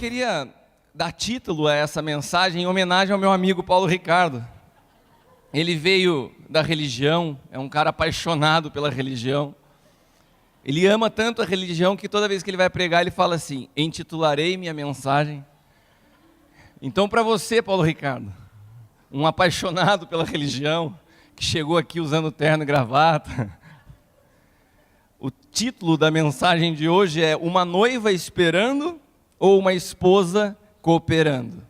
queria dar título a essa mensagem em homenagem ao meu amigo Paulo Ricardo. Ele veio da religião, é um cara apaixonado pela religião. Ele ama tanto a religião que toda vez que ele vai pregar, ele fala assim: intitularei minha mensagem. Então, para você, Paulo Ricardo, um apaixonado pela religião, que chegou aqui usando terno e gravata, o título da mensagem de hoje é: uma noiva esperando ou uma esposa cooperando?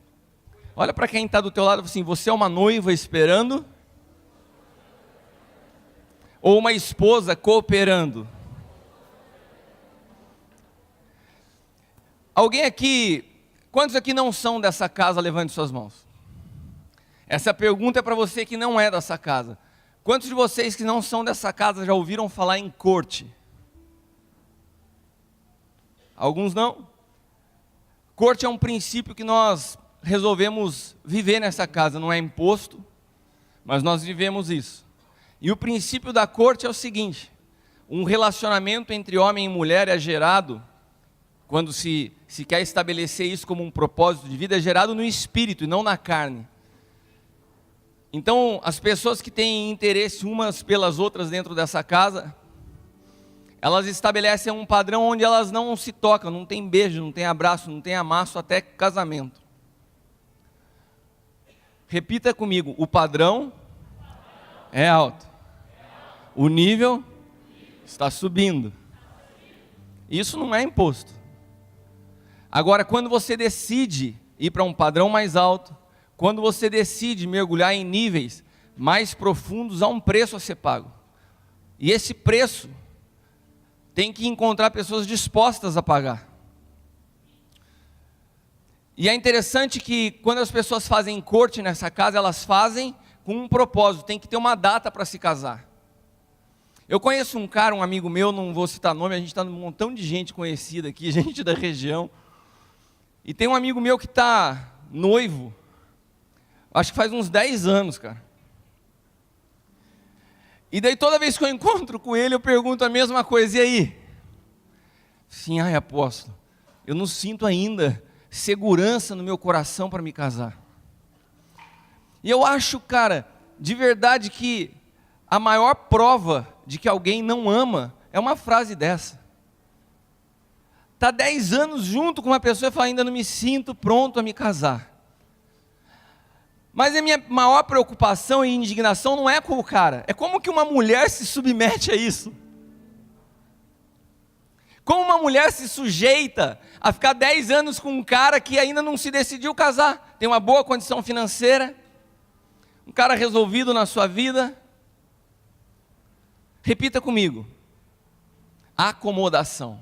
Olha para quem está do teu lado e fala assim: você é uma noiva esperando ou uma esposa cooperando? Alguém aqui, quantos aqui não são dessa casa? Levante suas mãos. Essa pergunta é para você que não é dessa casa. Quantos de vocês que não são dessa casa já ouviram falar em corte? Alguns não? Corte é um princípio que nós resolvemos viver nessa casa, não é imposto, mas nós vivemos isso. E o princípio da corte é o seguinte: um relacionamento entre homem e mulher é gerado, quando se quer estabelecer isso como um propósito de vida, é gerado no espírito e não na carne. Então, as pessoas que têm interesse umas pelas outras dentro dessa casa, elas estabelecem um padrão onde elas não se tocam, não tem beijo, não tem abraço, não tem amasso até casamento. Repita comigo: o padrão é alto, o nível está subindo. Isso não é imposto. Agora, quando você decide ir para um padrão mais alto, quando você decide mergulhar em níveis mais profundos, há um preço a ser pago. E esse preço tem que encontrar pessoas dispostas a pagar. E é interessante que quando as pessoas fazem corte nessa casa, elas fazem com um propósito, tem que ter uma data para se casar. Eu conheço um cara, um amigo meu, não vou citar nome, a gente está num montão de gente conhecida aqui, gente da região. E tem um amigo meu que está noivo, acho que faz uns 10 anos, cara. E daí toda vez que eu encontro com ele, eu pergunto a mesma coisa: e aí? Sim, ai apóstolo, eu não sinto ainda segurança no meu coração para me casar. E eu acho, cara, de verdade que a maior prova de que alguém não ama é uma frase dessa. Está 10 anos junto com uma pessoa e fala: ainda não me sinto pronto a me casar. Mas a minha maior preocupação e indignação não é com o cara, é como que uma mulher se submete a isso. Como uma mulher se sujeita a ficar 10 anos com um cara que ainda não se decidiu casar, tem uma boa condição financeira, um cara resolvido na sua vida. Repita comigo: acomodação.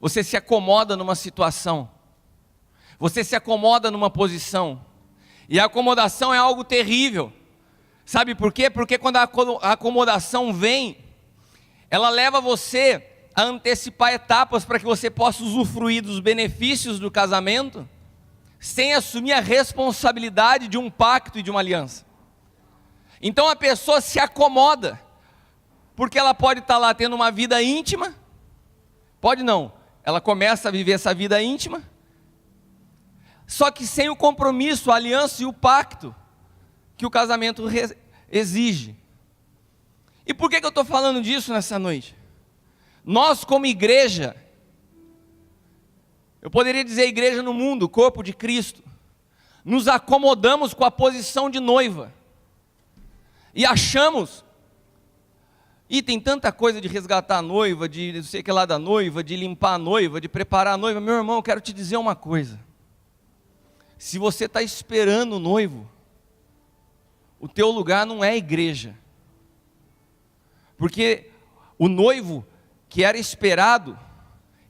Você se acomoda numa situação, você se acomoda numa posição, e a acomodação é algo terrível. Sabe por quê? Porque quando a acomodação vem, ela leva você a antecipar etapas para que você possa usufruir dos benefícios do casamento, sem assumir a responsabilidade de um pacto e de uma aliança. Então a pessoa se acomoda, porque ela pode estar lá tendo uma vida íntima, pode não, ela começa a viver essa vida íntima, só que sem o compromisso, a aliança e o pacto que o casamento exige. E por que eu estou falando disso nessa noite? Nós como igreja, eu poderia dizer igreja no mundo, corpo de Cristo, nos acomodamos com a posição de noiva, e achamos, e tem tanta coisa de resgatar a noiva, de não sei o que lá da noiva, de limpar a noiva, de preparar a noiva. Meu irmão, eu quero te dizer uma coisa: se você está esperando o noivo, o teu lugar não é a igreja, porque o noivo que era esperado,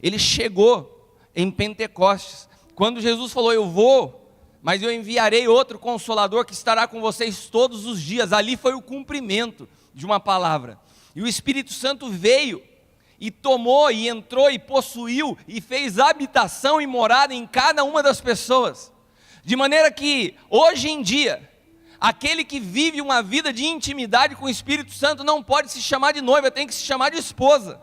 ele chegou em Pentecostes, quando Jesus falou: eu vou, mas eu enviarei outro Consolador que estará com vocês todos os dias. Ali foi o cumprimento de uma palavra, e o Espírito Santo veio, e tomou, e entrou, e possuiu, e fez habitação e morada em cada uma das pessoas, de maneira que, hoje em dia, aquele que vive uma vida de intimidade com o Espírito Santo não pode se chamar de noiva, tem que se chamar de esposa,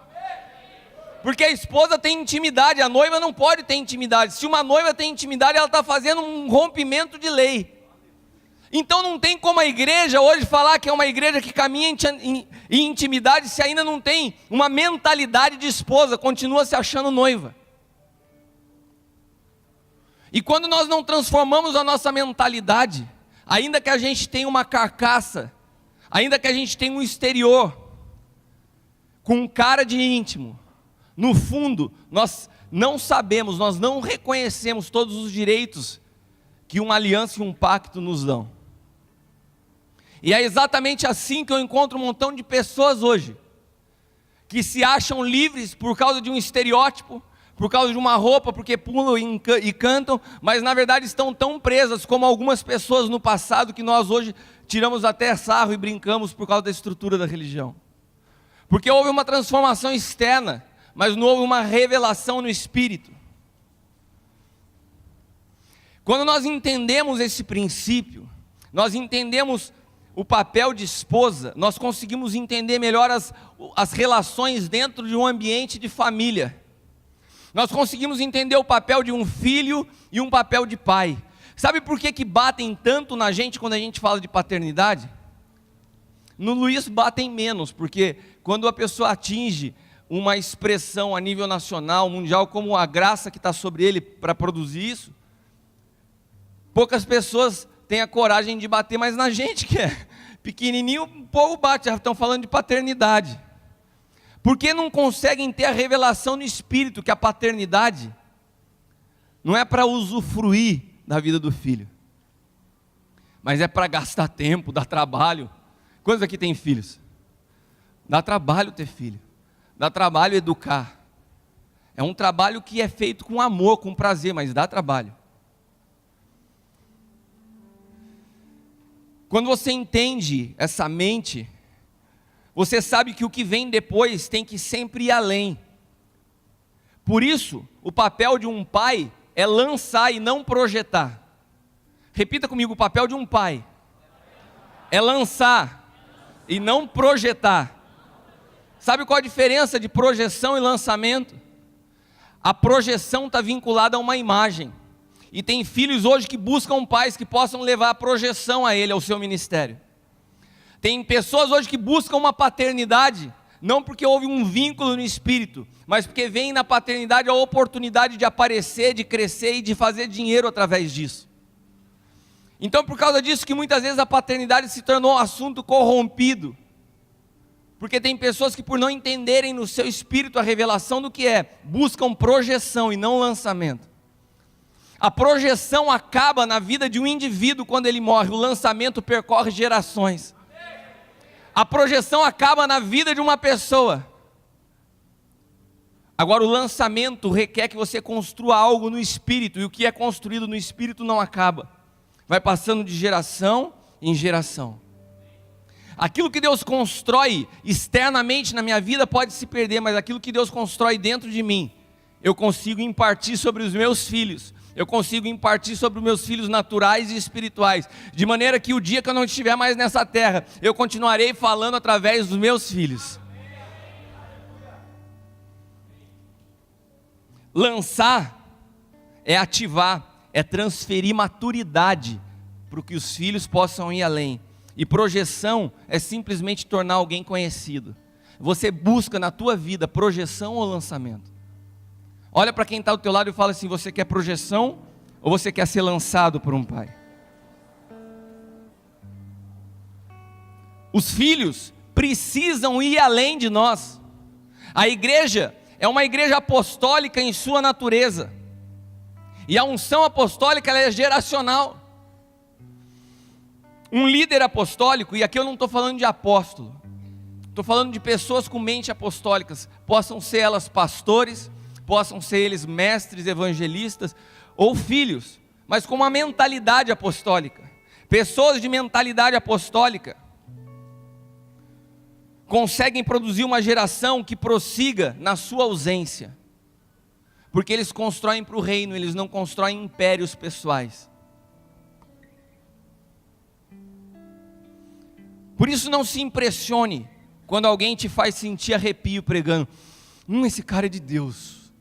Porque a esposa tem intimidade, a noiva não pode ter intimidade. Se uma noiva tem intimidade, ela está fazendo um rompimento de lei. Então não tem como a igreja hoje falar que é uma igreja que caminha em intimidade se ainda não tem uma mentalidade de esposa, continua se achando noiva. E quando nós não transformamos a nossa mentalidade, ainda que a gente tenha uma carcaça, ainda que a gente tenha um exterior, com cara de íntimo, no fundo, nós não sabemos, nós não reconhecemos todos os direitos que uma aliança e um pacto nos dão. E é exatamente assim que eu encontro um montão de pessoas hoje, que se acham livres por causa de um estereótipo, por causa de uma roupa, porque pulam e cantam, mas na verdade estão tão presas como algumas pessoas no passado, que nós hoje tiramos até sarro e brincamos por causa da estrutura da religião. Porque houve uma transformação externa, mas não houve uma revelação no espírito. Quando nós entendemos esse princípio, nós entendemos o papel de esposa, nós conseguimos entender melhor as relações dentro de um ambiente de família. Nós conseguimos entender o papel de um filho e um papel de pai. Sabe por que batem tanto na gente quando a gente fala de paternidade? No Luiz batem menos, porque quando a pessoa atinge uma expressão a nível nacional, mundial, como a graça que está sobre ele para produzir isso, poucas pessoas têm a coragem de bater, mas na gente que é pequenininho, o povo bate, já estão falando de paternidade. Porque não conseguem ter a revelação no espírito, que a paternidade não é para usufruir da vida do filho, mas é para gastar tempo, dar trabalho. Quantos aqui tem filhos? Dá trabalho ter filho, dá trabalho educar. É um trabalho que é feito com amor, com prazer, mas dá trabalho. Quando você entende essa mente, você sabe que o que vem depois tem que sempre ir além. Por isso, o papel de um pai é lançar e não projetar. Repita comigo, o papel de um pai é lançar e não projetar. Sabe qual a diferença de projeção e lançamento? A projeção está vinculada a uma imagem. E tem filhos hoje que buscam pais que possam levar a projeção a ele, ao seu ministério. Tem pessoas hoje que buscam uma paternidade, não porque houve um vínculo no espírito, mas porque vem na paternidade a oportunidade de aparecer, de crescer e de fazer dinheiro através disso. Então, por causa disso que muitas vezes a paternidade se tornou um assunto corrompido, porque tem pessoas que, por não entenderem no seu espírito a revelação do que é, buscam projeção e não lançamento. A projeção acaba na vida de um indivíduo quando ele morre, o lançamento percorre gerações. A projeção acaba na vida de uma pessoa. Agora o lançamento requer que você construa algo no espírito, e o que é construído no espírito não acaba. Vai passando de geração em geração. Aquilo que Deus constrói externamente na minha vida pode se perder, mas aquilo que Deus constrói dentro de mim, eu consigo impartir sobre os meus filhos. Eu consigo impartir sobre os meus filhos naturais e espirituais, de maneira que o dia que eu não estiver mais nessa terra, eu continuarei falando através dos meus filhos. Lançar é ativar, é transferir maturidade para que os filhos possam ir além. E projeção é simplesmente tornar alguém conhecido. Você busca na tua vida projeção ou lançamento? Olha para quem está do teu lado e fala assim: você quer projeção ou você quer ser lançado por um pai? Os filhos precisam ir além de nós. A igreja é uma igreja apostólica em sua natureza. E a unção apostólica ela é geracional. Um líder apostólico, e aqui eu não estou falando de apóstolo, estou falando de pessoas com mente apostólicas, possam ser elas pastores, possam ser eles mestres, evangelistas ou filhos, mas com uma mentalidade apostólica. Pessoas de mentalidade apostólica conseguem produzir uma geração que prossiga na sua ausência, porque eles constroem para o reino, eles não constroem impérios pessoais. Por isso não se impressione quando alguém te faz sentir arrepio pregando. Esse cara é de Deus.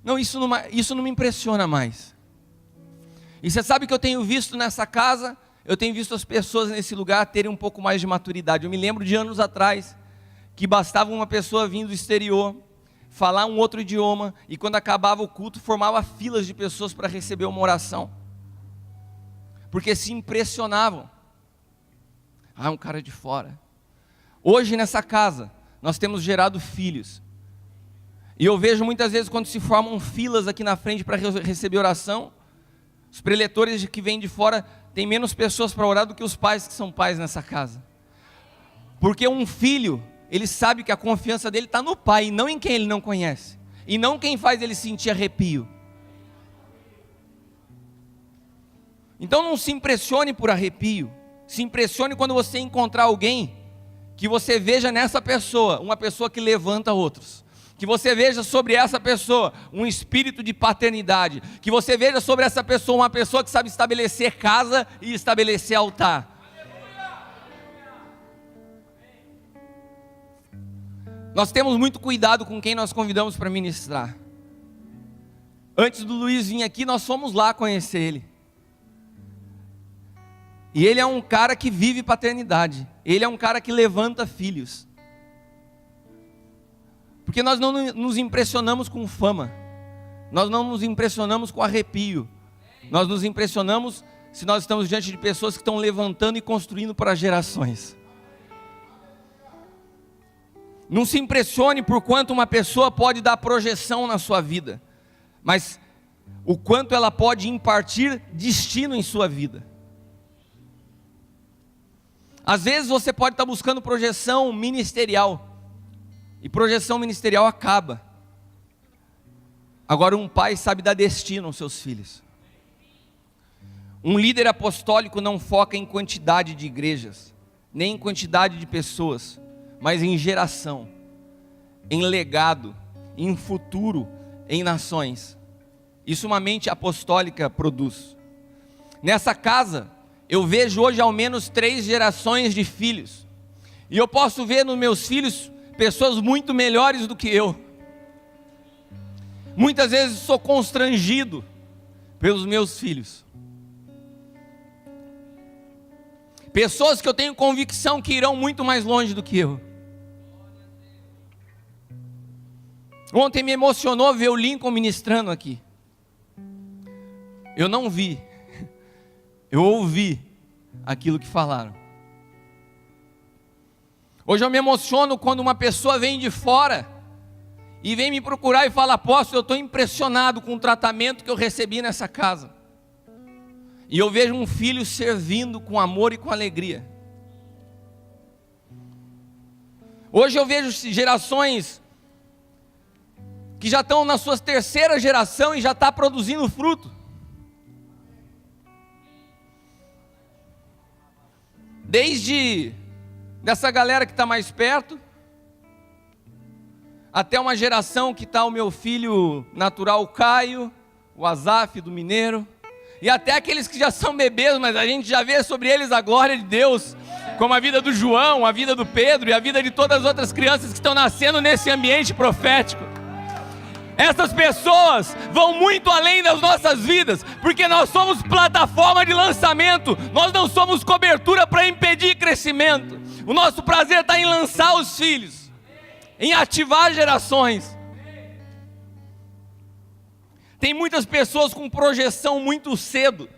Não, isso não me impressiona mais. E você sabe que eu tenho visto nessa casa, eu tenho visto as pessoas nesse lugar terem um pouco mais de maturidade. Eu me lembro de anos atrás, que bastava uma pessoa vindo do exterior, falar um outro idioma, e quando acabava o culto, formava filas de pessoas para receber uma oração. Porque se impressionavam. Um cara de fora. Hoje nessa casa, nós temos gerado filhos. E eu vejo muitas vezes quando se formam filas aqui na frente para receber oração, os preletores que vêm de fora têm menos pessoas para orar do que os pais que são pais nessa casa. Porque um filho, ele sabe que a confiança dele está no pai, e não em quem ele não conhece. E não quem faz ele sentir arrepio. Então não se impressione por arrepio. Se impressione quando você encontrar alguém que você veja nessa pessoa uma pessoa que levanta outros. Que você veja sobre essa pessoa um espírito de paternidade. Que você veja sobre essa pessoa uma pessoa que sabe estabelecer casa e estabelecer altar. Nós temos muito cuidado com quem nós convidamos para ministrar. Antes do Luiz vir aqui, nós fomos lá conhecer ele. E ele é um cara que vive paternidade. Ele é um cara que levanta filhos. Porque nós não nos impressionamos com fama. Nós não nos impressionamos com arrepio. Nós nos impressionamos se nós estamos diante de pessoas que estão levantando e construindo para gerações. Não se impressione por quanto uma pessoa pode dar projeção na sua vida, mas o quanto ela pode impartir destino em sua vida. Às vezes você pode estar buscando projeção ministerial, e projeção ministerial acaba. Agora um pai sabe dar destino aos seus filhos. Um líder apostólico não foca em quantidade de igrejas, nem em quantidade de pessoas, mas em geração, em legado, em futuro, em nações. Isso uma mente apostólica produz. Nessa casa, eu vejo hoje ao menos 3 gerações de filhos. E eu posso ver nos meus filhos pessoas muito melhores do que eu. Muitas vezes sou constrangido pelos meus filhos. Pessoas que eu tenho convicção que irão muito mais longe do que eu. Ontem me emocionou ver o Lincoln ministrando aqui. Eu não vi, eu ouvi aquilo que falaram. Hoje eu me emociono quando uma pessoa vem de fora e vem me procurar e fala: apóstolo, eu estou impressionado com o tratamento que eu recebi nessa casa. E eu vejo um filho servindo com amor e com alegria. Hoje eu vejo gerações que já estão na sua 3ª geração e já está produzindo fruto. Desde dessa galera que está mais perto, até uma geração que está o meu filho natural, o Caio, o Azaf do Mineiro, e até aqueles que já são bebês, mas a gente já vê sobre eles a glória de Deus, como a vida do João, a vida do Pedro e a vida de todas as outras crianças que estão nascendo nesse ambiente profético. Essas pessoas vão muito além das nossas vidas, porque nós somos plataforma de lançamento, nós não somos cobertura para impedir crescimento. O nosso prazer está em lançar os filhos, em ativar gerações. Tem muitas pessoas com projeção muito cedo,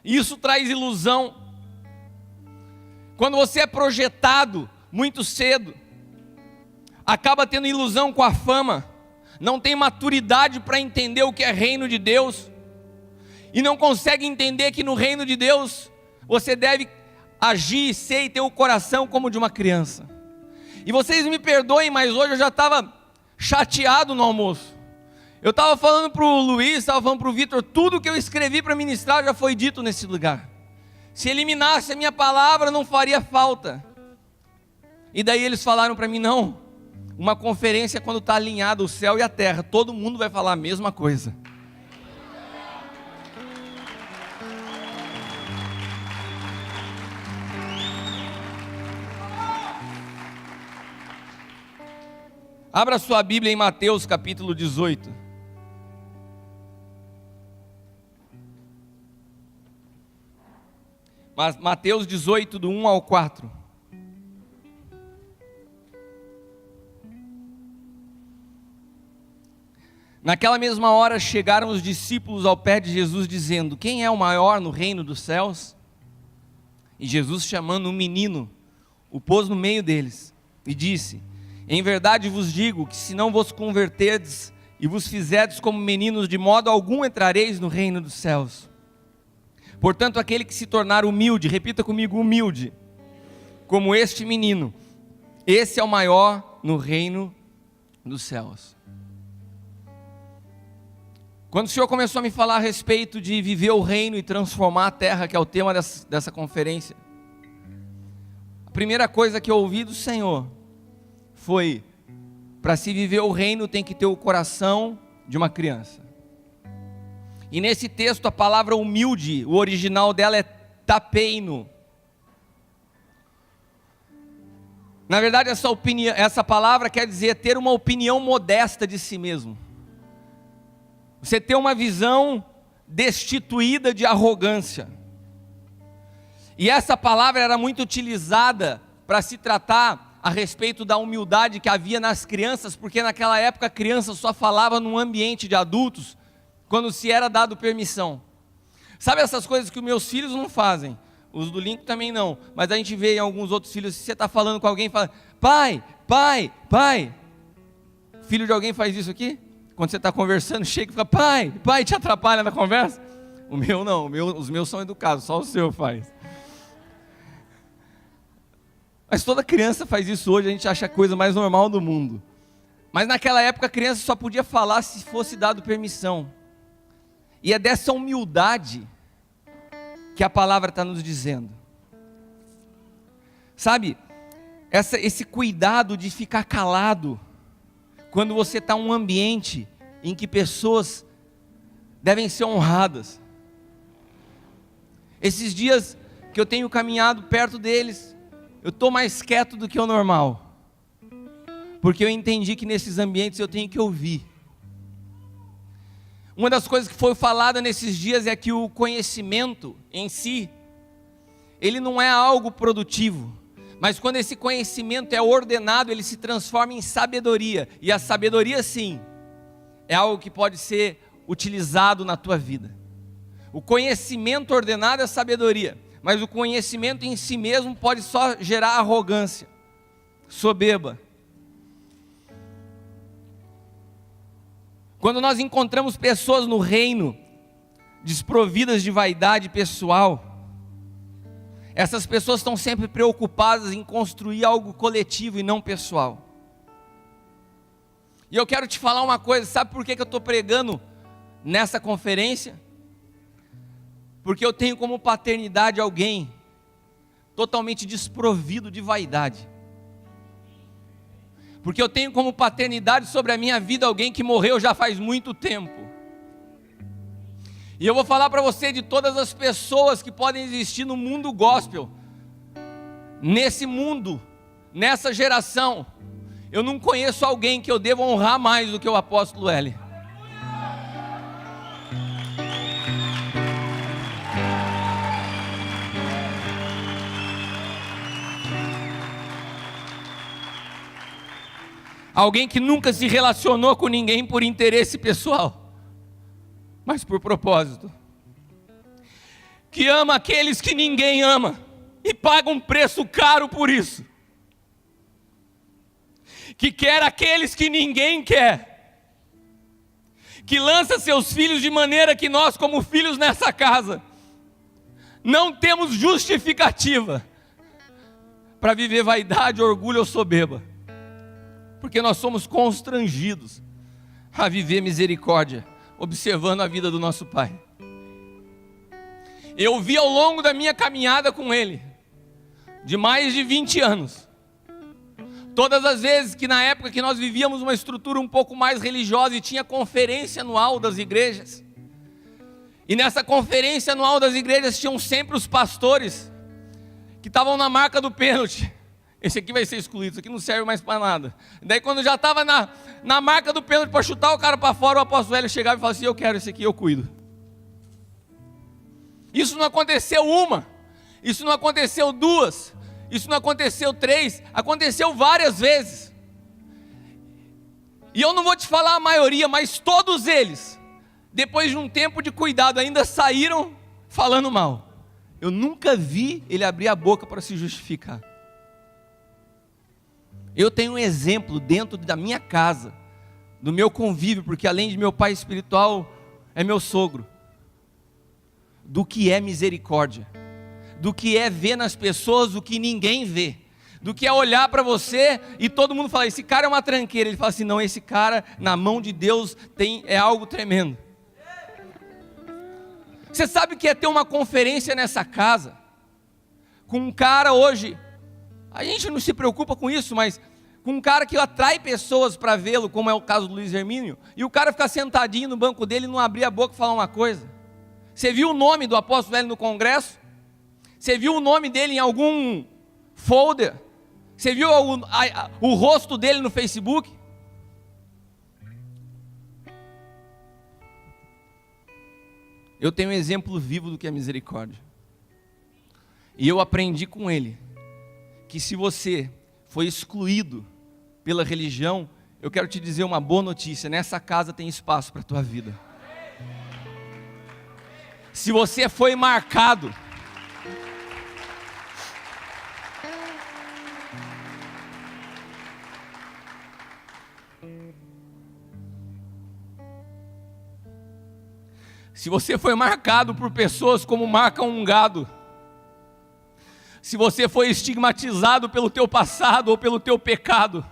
e isso traz ilusão. Quando você é projetado muito cedo, acaba tendo ilusão com a fama, não tem maturidade para entender o que é reino de Deus, e não consegue entender que no reino de Deus você deve agir, ser e ter o coração como de uma criança. E vocês me perdoem, mas hoje eu já estava chateado no almoço. Eu estava falando para o Luiz, estava falando para o Vitor, tudo que eu escrevi para ministrar já foi dito nesse lugar. Se eliminasse a minha palavra não faria falta. E daí eles falaram para mim: não, uma conferência quando está alinhado o céu e a terra, todo mundo vai falar a mesma coisa. Abra sua Bíblia em Mateus capítulo 18. Mateus 18, do 1 ao 4. Naquela mesma hora chegaram os discípulos ao pé de Jesus, dizendo: quem é o maior no reino dos céus? E Jesus, chamando um menino, o pôs no meio deles, e disse: em verdade vos digo que se não vos converterdes e vos fizerdes como meninos, de modo algum entrareis no reino dos céus. Portanto, aquele que se tornar humilde, repita comigo, humilde, como este menino, esse é o maior no reino dos céus. Quando o Senhor começou a me falar a respeito de viver o reino e transformar a terra, que é o tema dessa conferência, a primeira coisa que eu ouvi do Senhor foi: para se viver o reino tem que ter o coração de uma criança. E nesse texto a palavra humilde, o original dela é tapeino. Na verdade essa palavra quer dizer ter uma opinião modesta de si mesmo. Você ter uma visão destituída de arrogância. E essa palavra era muito utilizada para se tratar a respeito da humildade que havia nas crianças, porque naquela época a criança só falava num ambiente de adultos, quando se era dado permissão. Sabe essas coisas que os meus filhos não fazem, os do Link também não, mas a gente vê em alguns outros filhos, se você está falando com alguém, fala: pai, pai, pai. Filho de alguém faz isso aqui? Quando você está conversando, chega e fala: pai, pai, te atrapalha na conversa? O meu não, os meus são educados, só o seu faz. Mas toda criança faz isso hoje, a gente acha a coisa mais normal do mundo. Mas naquela época a criança só podia falar se fosse dado permissão. E é dessa humildade que a palavra está nos dizendo. Sabe, esse cuidado de ficar calado, quando você está em um ambiente em que pessoas devem ser honradas. Esses dias que eu tenho caminhado perto deles, eu estou mais quieto do que o normal, porque eu entendi que nesses ambientes eu tenho que ouvir. Uma das coisas que foi falada nesses dias é que o conhecimento em si, ele não é algo produtivo, mas quando esse conhecimento é ordenado, ele se transforma em sabedoria, e a sabedoria sim, é algo que pode ser utilizado na tua vida. O conhecimento ordenado é sabedoria, mas o conhecimento em si mesmo pode só gerar arrogância, soberba. Quando nós encontramos pessoas no reino, desprovidas de vaidade pessoal, essas pessoas estão sempre preocupadas em construir algo coletivo e não pessoal. E eu quero te falar uma coisa, sabe por que eu estou pregando nessa conferência? Porque eu tenho como paternidade alguém totalmente desprovido de vaidade. Porque eu tenho como paternidade sobre a minha vida alguém que morreu já faz muito tempo. E eu vou falar para você de todas as pessoas que podem existir no mundo gospel. Nesse mundo, nessa geração, eu não conheço alguém que eu devo honrar mais do que o apóstolo L. Alguém que nunca se relacionou com ninguém por interesse pessoal, mas por propósito. Que ama aqueles que ninguém ama e paga um preço caro por isso. Que quer aqueles que ninguém quer. Que lança seus filhos de maneira que nós, como filhos nessa casa, não temos justificativa para viver vaidade, orgulho ou soberba. Porque nós somos constrangidos a viver misericórdia, observando a vida do nosso Pai. Eu vi ao longo da minha caminhada com Ele, de mais de 20 anos, todas as vezes que na época que nós vivíamos uma estrutura um pouco mais religiosa e tinha conferência anual das igrejas, e nessa conferência anual das igrejas tinham sempre os pastores que estavam na marca do pênalti, esse aqui vai ser excluído, isso aqui não serve mais para nada. Daí quando já estava na marca do pênalti para chutar o cara para fora, o apóstolo Hélio chegava e falava assim: eu quero esse aqui, eu cuido. Isso não aconteceu uma, isso não aconteceu duas, isso não aconteceu três, aconteceu várias vezes. E eu não vou te falar a maioria, mas todos eles, depois de um tempo de cuidado, ainda saíram falando mal. Eu nunca vi ele abrir a boca para se justificar. Eu tenho um exemplo dentro da minha casa, do meu convívio, porque além de meu pai espiritual, é meu sogro, do que é misericórdia, do que é ver nas pessoas o que ninguém vê, do que é olhar para você e todo mundo fala: esse cara é uma tranqueira. Ele fala assim: não, esse cara na mão de Deus é algo tremendo. Você sabe o que é ter uma conferência nessa casa, com um cara hoje, a gente não se preocupa com isso, mas com um cara que atrai pessoas para vê-lo, como é o caso do Luiz Hermínio, e o cara ficar sentadinho no banco dele e não abrir a boca e falar uma coisa. Você viu o nome do apóstolo Hélio no congresso? Você viu o nome dele em algum folder? Você viu o rosto dele no Facebook? Eu tenho um exemplo vivo do que é misericórdia. E eu aprendi com ele que se você foi excluído pela religião, eu quero te dizer uma boa notícia: nessa casa tem espaço para a tua vida. Se você foi marcado, se você foi marcado por pessoas como marcam um gado, se você foi estigmatizado pelo teu passado ou pelo teu pecado,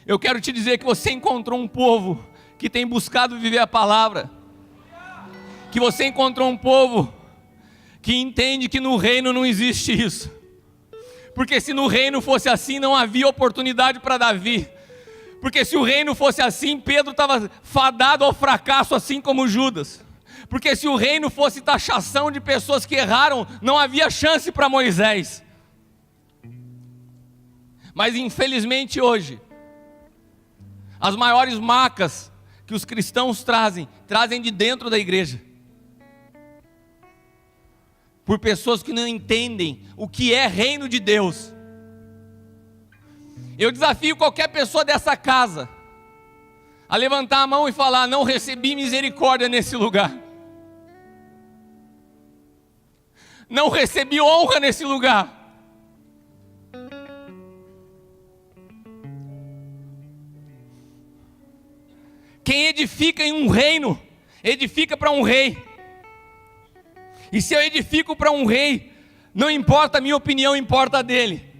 eu quero te dizer que você encontrou um povo que tem buscado viver a palavra, que você encontrou um povo que entende que no reino não existe isso, porque se no reino fosse assim, não havia oportunidade para Davi, porque se o reino fosse assim, Pedro estava fadado ao fracasso, assim como Judas. Porque se o reino fosse taxação de pessoas que erraram, não havia chance para Moisés. Mas infelizmente hoje, as maiores marcas que os cristãos trazem de dentro da igreja. Por pessoas que não entendem o que é reino de Deus. Eu desafio qualquer pessoa dessa casa a levantar a mão e falar: não recebi misericórdia nesse lugar. Não recebi honra nesse lugar. Quem edifica em um reino, edifica para um rei. E se eu edifico para um rei, não importa a minha opinião, importa a dele.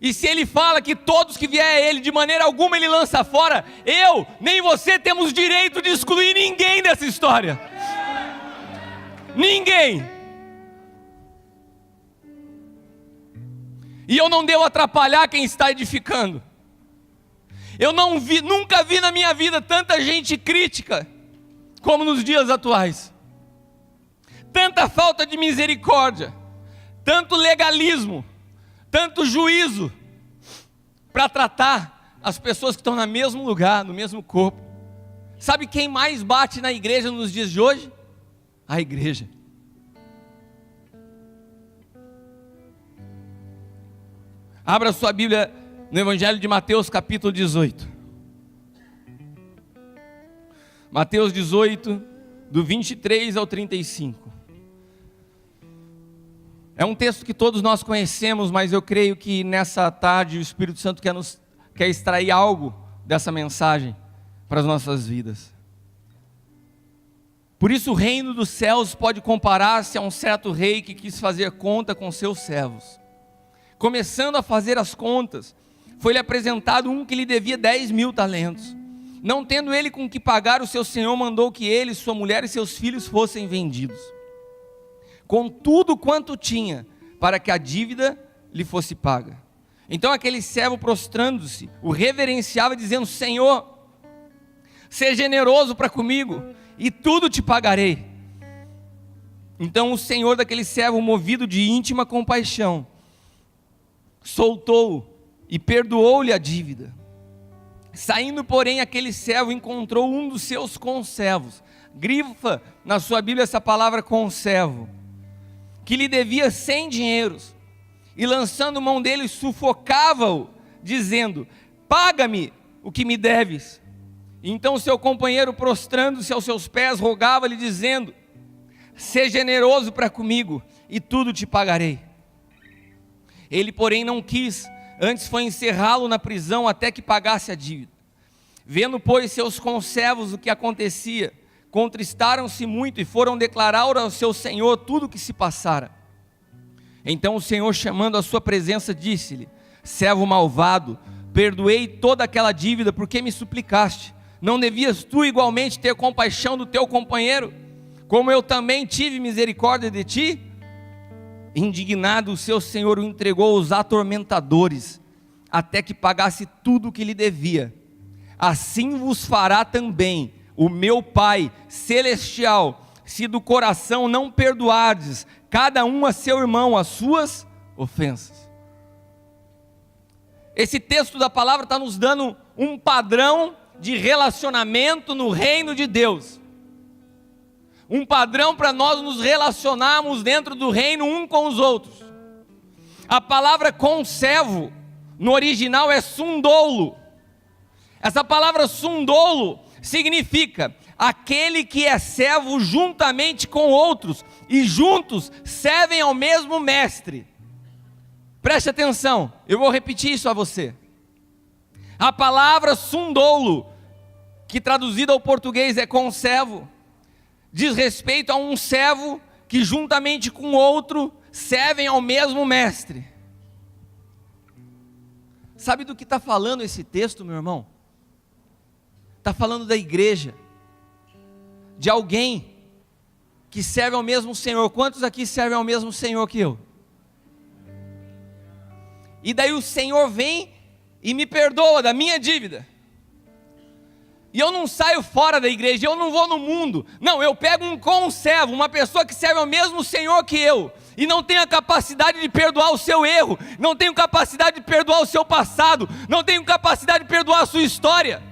E se ele fala que todos que vier a ele, de maneira alguma ele lança fora, eu, nem você temos direito de excluir ninguém dessa história. Ninguém. E eu não devo atrapalhar quem está edificando. Eu nunca vi na minha vida tanta gente crítica como nos dias atuais. Tanta falta de misericórdia, tanto legalismo, tanto juízo para tratar as pessoas que estão no mesmo lugar, no mesmo corpo. Sabe quem mais bate na igreja nos dias de hoje? A igreja. Abra sua Bíblia no Evangelho de Mateus, capítulo 18. Mateus 18, do 23 ao 35. É um texto que todos nós conhecemos, mas eu creio que nessa tarde o Espírito Santo quer extrair algo dessa mensagem para as nossas vidas. Por isso o reino dos céus pode comparar-se a um certo rei que quis fazer conta com seus servos. Começando a fazer as contas, foi-lhe apresentado um que lhe devia 10.000 talentos. Não tendo ele com que pagar, o seu senhor mandou que ele, sua mulher e seus filhos fossem vendidos, com tudo quanto tinha, para que a dívida lhe fosse paga. Então aquele servo, prostrando-se, o reverenciava, dizendo: Senhor, seja generoso para comigo, e tudo te pagarei. Então o senhor daquele servo, movido de íntima compaixão, soltou-o e perdoou-lhe a dívida. Saindo, porém, aquele servo encontrou um dos seus conservos, grifa na sua Bíblia essa palavra conservo, que lhe devia 100 dinheiros, e lançando mão dele, sufocava-o, dizendo: paga-me o que me deves. Então seu companheiro, prostrando-se aos seus pés, rogava-lhe, dizendo: seja generoso para comigo, e tudo te pagarei. Ele, porém, não quis, antes foi encerrá-lo na prisão até que pagasse a dívida. Vendo, pois, seus conservos o que acontecia, contristaram-se muito e foram declarar ao seu senhor tudo o que se passara. Então o Senhor, chamando à sua presença, disse-lhe: servo malvado, perdoei toda aquela dívida porque me suplicaste. Não devias tu igualmente ter compaixão do teu companheiro, como eu também tive misericórdia de ti? Indignado, o seu senhor o entregou aos atormentadores, até que pagasse tudo o que lhe devia. Assim vos fará também o meu Pai celestial, se do coração não perdoardes cada um a seu irmão as suas ofensas. Esse texto da palavra está nos dando um padrão de relacionamento no reino de Deus. Um padrão para nós nos relacionarmos dentro do reino um com os outros. A palavra conservo no original é sundolo. Essa palavra sundolo significa aquele que é servo juntamente com outros e juntos servem ao mesmo mestre. Preste atenção, eu vou repetir isso a você. A palavra sundolo, que traduzida ao português é conservo, diz respeito a um servo que juntamente com outro servem ao mesmo mestre. Sabe do que está falando esse texto, meu irmão? Está falando da igreja, de alguém que serve ao mesmo Senhor. Quantos aqui servem ao mesmo Senhor que eu? E daí o Senhor vem e me perdoa da minha dívida. E eu não saio fora da igreja, eu não vou no mundo. Não, eu pego um conservo, uma pessoa que serve ao mesmo Senhor que eu, e não tem a capacidade de perdoar o seu erro, não tenho capacidade de perdoar o seu passado, não tenho capacidade de perdoar a sua história.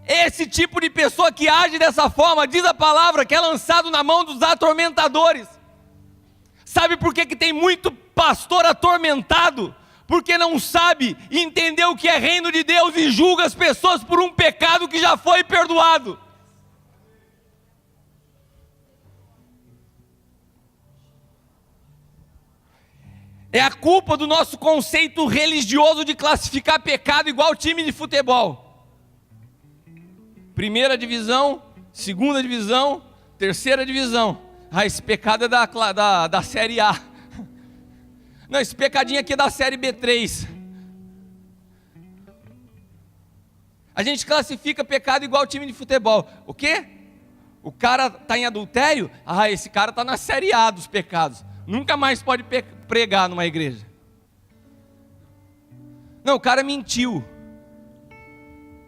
Esse tipo de pessoa que age dessa forma, diz a palavra, que é lançado na mão dos atormentadores. Sabe por que tem muito pastor atormentado? Porque não sabe entender o que é reino de Deus e julga as pessoas por um pecado que já foi perdoado. É a culpa do nosso conceito religioso de classificar pecado igual time de futebol. Primeira divisão, segunda divisão, terceira divisão. Ah, esse pecado é da série A. Não, esse pecadinho aqui é da série B3. A gente classifica pecado igual time de futebol. O quê? O cara está em adultério? Ah, esse cara está na série A dos pecados. Nunca mais pode pregar numa igreja. Não, o cara mentiu.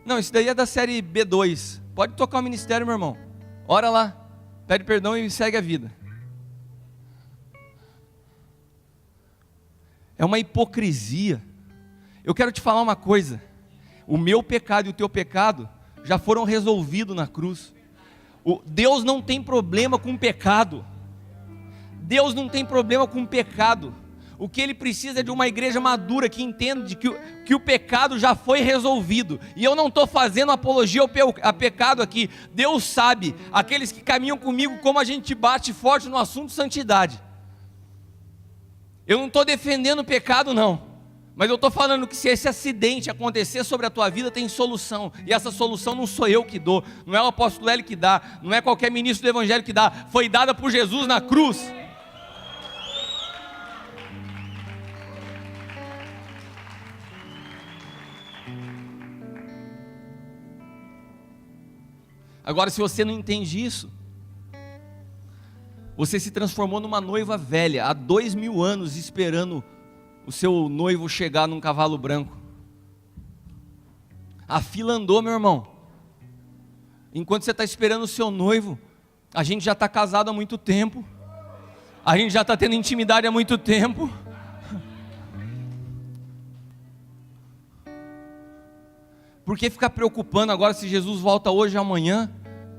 Não, isso daí é da série B2. Pode tocar o ministério, meu irmão. Ora lá, pede perdão e segue a vida. É uma hipocrisia. Eu quero te falar uma coisa. O meu pecado e o teu pecado já foram resolvidos na cruz. Deus não tem problema com pecado. Deus não tem problema com pecado. O que Ele precisa é de uma igreja madura que entende que o pecado já foi resolvido. E eu não estou fazendo apologia a pecado aqui. Deus sabe, aqueles que caminham comigo, como a gente bate forte no assunto santidade. Eu não estou defendendo o pecado não, mas eu estou falando que se esse acidente acontecer sobre a tua vida, tem solução, e essa solução não sou eu que dou, não é o apóstolo Hélio que dá, não é qualquer ministro do evangelho que dá, foi dada por Jesus na cruz. Agora, se você não entende isso, você se transformou numa noiva velha, há 2000 anos esperando o seu noivo chegar num cavalo branco. A fila andou, meu irmão. Enquanto você está esperando o seu noivo, a gente já está casado há muito tempo. A gente já está tendo intimidade há muito tempo. Por que ficar preocupando agora se Jesus volta hoje ou amanhã?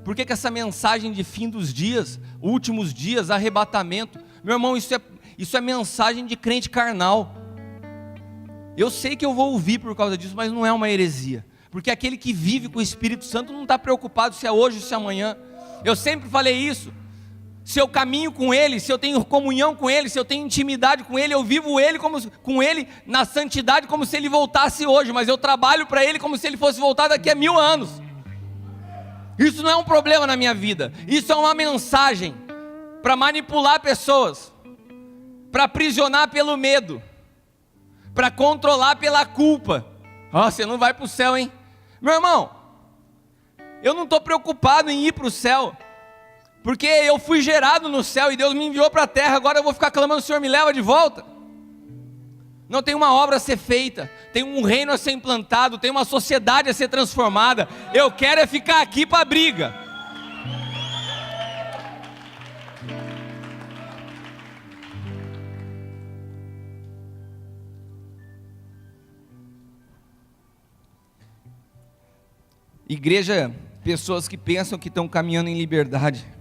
Por que essa mensagem de fim dos dias, últimos dias, arrebatamento? Meu irmão, isso é mensagem de crente carnal. Eu sei que eu vou ouvir por causa disso, mas não é uma heresia. Porque aquele que vive com o Espírito Santo não está preocupado se é hoje ou se é amanhã. Eu sempre falei isso. Se eu caminho com Ele, se eu tenho comunhão com Ele, se eu tenho intimidade com Ele, eu vivo com Ele na santidade como se Ele voltasse hoje, mas eu trabalho para Ele como se Ele fosse voltar daqui a 1000 anos. Isso não é um problema na minha vida. Isso é uma mensagem para manipular pessoas, para aprisionar pelo medo, para controlar pela culpa. Você não vai para o céu, hein? Meu irmão, eu não estou preocupado em ir para o céu, porque eu fui gerado no céu e Deus me enviou para a terra. Agora eu vou ficar clamando: Senhor, me leva de volta. Não, tem uma obra a ser feita, tem um reino a ser implantado, tem uma sociedade a ser transformada. Eu quero é ficar aqui para a briga. Igreja, pessoas que pensam que estão caminhando em liberdade,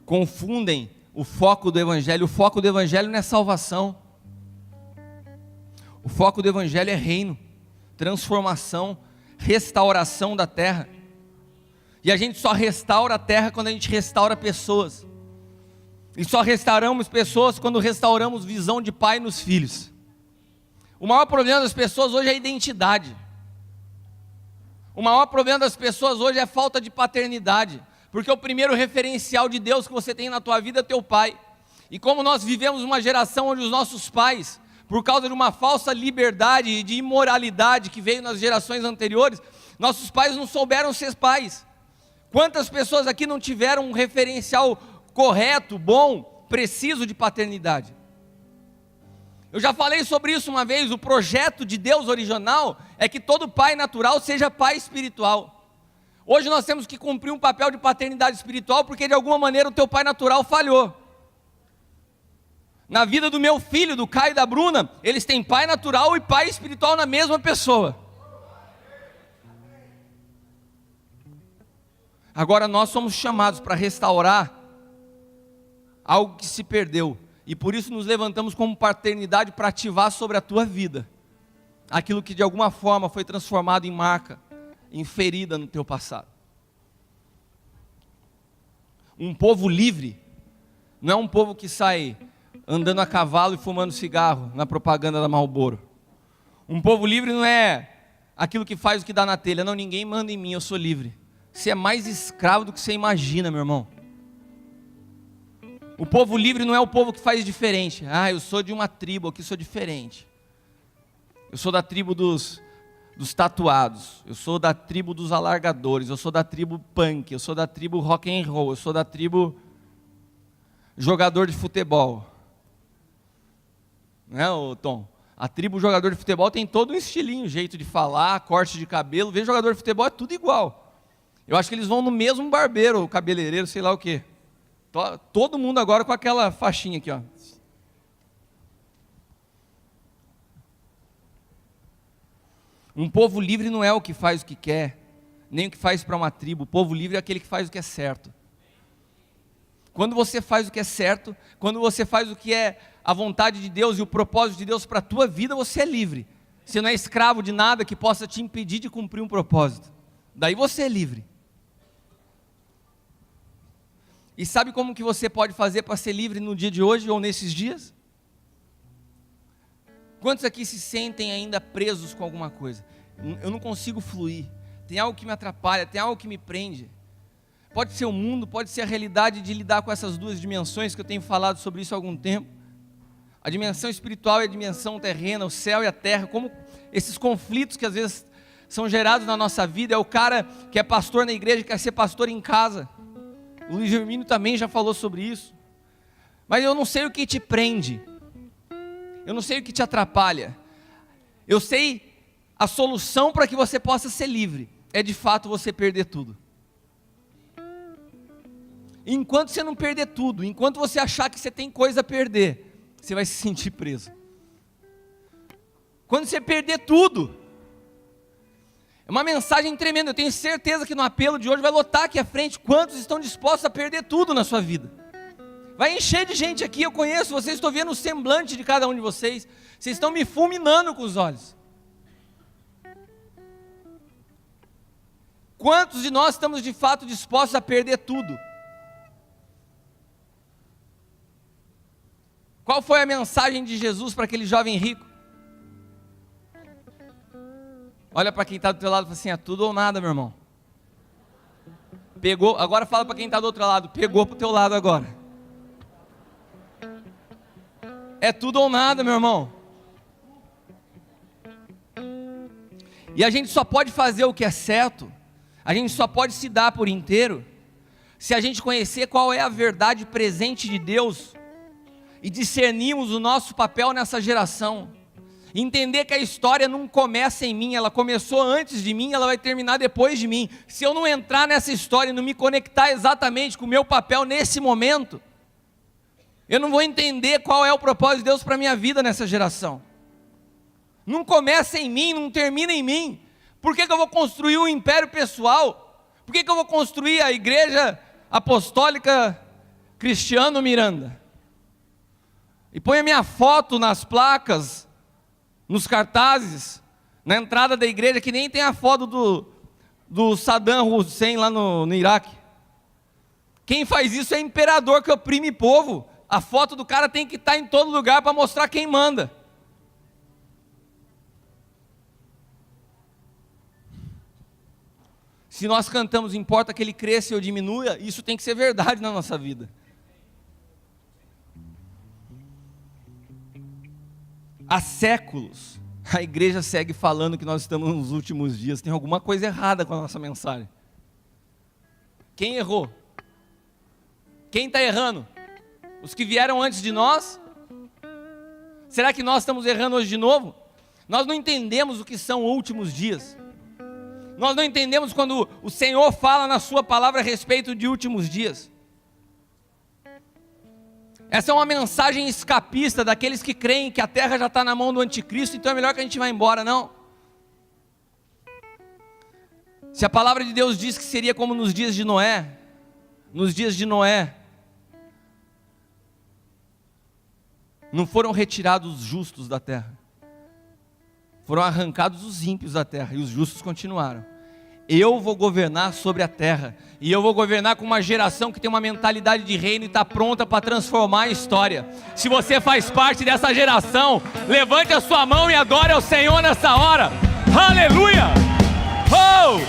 confundem o foco do Evangelho. O foco do Evangelho não é salvação. O foco do Evangelho é reino, transformação, restauração da terra. E a gente só restaura a terra quando a gente restaura pessoas. E só restauramos pessoas quando restauramos visão de pai nos filhos. O maior problema das pessoas hoje é a identidade. O maior problema das pessoas hoje é a falta de paternidade, porque o primeiro referencial de Deus que você tem na tua vida é teu pai. E como nós vivemos uma geração onde os nossos pais, por causa de uma falsa liberdade e de imoralidade que veio nas gerações anteriores, nossos pais não souberam ser pais. Quantas pessoas aqui não tiveram um referencial correto, bom, preciso de paternidade? Eu já falei sobre isso uma vez. O projeto de Deus original é que todo pai natural seja pai espiritual. Hoje nós temos que cumprir um papel de paternidade espiritual, porque de alguma maneira o teu pai natural falhou. Na vida do meu filho, do Caio e da Bruna, eles têm pai natural e pai espiritual na mesma pessoa. Agora nós somos chamados para restaurar algo que se perdeu. E por isso nos levantamos como paternidade para ativar sobre a tua vida aquilo que de alguma forma foi transformado em marca, em ferida no teu passado. Um povo livre não é um povo que sai andando a cavalo e fumando cigarro na propaganda da Marlboro. Um povo livre não é aquilo que faz o que dá na telha. Não, ninguém manda em mim, eu sou livre. Você é mais escravo do que você imagina, meu irmão. O povo livre não é o povo que faz diferente. Eu sou de uma tribo, aqui sou diferente. Eu sou da tribo dos tatuados. Eu sou da tribo dos alargadores. Eu sou da tribo punk. Eu sou da tribo rock and roll. Eu sou da tribo jogador de futebol. Não é, ô Tom? A tribo jogador de futebol tem todo um estilinho, jeito de falar, corte de cabelo. Vê, jogador de futebol é tudo igual. Eu acho que eles vão no mesmo barbeiro, cabeleireiro, sei lá o quê. Todo mundo agora com aquela faixinha aqui, ó. Um povo livre não é o que faz o que quer, nem o que faz para uma tribo. O povo livre é aquele que faz o que é certo. Quando você faz o que é certo, quando você faz o que é a vontade de Deus e o propósito de Deus para a tua vida, você é livre. Você não é escravo de nada que possa te impedir de cumprir um propósito. Daí você é livre. E sabe como que você pode fazer para ser livre no dia de hoje ou nesses dias? Quantos aqui se sentem ainda presos com alguma coisa? Eu não consigo fluir, tem algo que me atrapalha, tem algo que me prende. Pode ser o mundo, pode ser a realidade de lidar com essas duas dimensões, que eu tenho falado sobre isso há algum tempo. A dimensão espiritual e a dimensão terrena, o céu e a terra, como esses conflitos que às vezes são gerados na nossa vida. É o cara que é pastor na igreja, quer ser pastor em casa. O Luiz Hermínio também já falou sobre isso. Mas eu não sei o que te prende. Eu não sei o que te atrapalha. Eu sei a solução para que você possa ser livre. É de fato você perder tudo. Enquanto você não perder tudo, enquanto você achar que você tem coisa a perder, você vai se sentir preso. Quando você perder tudo, uma mensagem tremenda. Eu tenho certeza que no apelo de hoje vai lotar aqui à frente. Quantos estão dispostos a perder tudo na sua vida? Vai encher de gente aqui, eu conheço vocês, estou vendo o semblante de cada um de vocês. Vocês estão me fulminando com os olhos. Quantos de nós estamos de fato dispostos a perder tudo? Qual foi a mensagem de Jesus para aquele jovem rico? Olha para quem está do teu lado e fala assim, é tudo ou nada, meu irmão. Pegou, agora fala para quem está do outro lado, pegou para o teu lado agora. É tudo ou nada, meu irmão. E a gente só pode fazer o que é certo, a gente só pode se dar por inteiro, se a gente conhecer qual é a verdade presente de Deus, e discernirmos o nosso papel nessa geração, entender que a história não começa em mim, ela começou antes de mim, ela vai terminar depois de mim. Se eu não entrar nessa história e não me conectar exatamente com o meu papel nesse momento, eu não vou entender qual é o propósito de Deus para a minha vida nessa geração. Não começa em mim, não termina em mim. Por que eu vou construir um império pessoal? Por que eu vou construir a igreja apostólica Cristiano Miranda? E põe a minha foto nas placas, nos cartazes, na entrada da igreja, que nem tem a foto do Saddam Hussein lá no Iraque. Quem faz isso é imperador que oprime povo. A foto do cara tem que estar em todo lugar para mostrar quem manda. Se nós cantamos, importa que ele cresça ou diminua, isso tem que ser verdade na nossa vida. Há séculos, a igreja segue falando que nós estamos nos últimos dias. Tem alguma coisa errada com a nossa mensagem. Quem errou? Quem está errando? Os que vieram antes de nós? Será que nós estamos errando hoje de novo? Nós não entendemos o que são últimos dias. Nós não entendemos quando o Senhor fala na sua palavra a respeito de últimos dias. Essa é uma mensagem escapista daqueles que creem que a terra já está na mão do anticristo, então é melhor que a gente vá embora, não. Se a palavra de Deus diz que seria como nos dias de Noé, não foram retirados os justos da terra, foram arrancados os ímpios da terra, e os justos continuaram. Eu vou governar sobre a terra, e eu vou governar com uma geração que tem uma mentalidade de reino e está pronta para transformar a história. Se você faz parte dessa geração, levante a sua mão e adore ao Senhor nessa hora. Aleluia! Oh!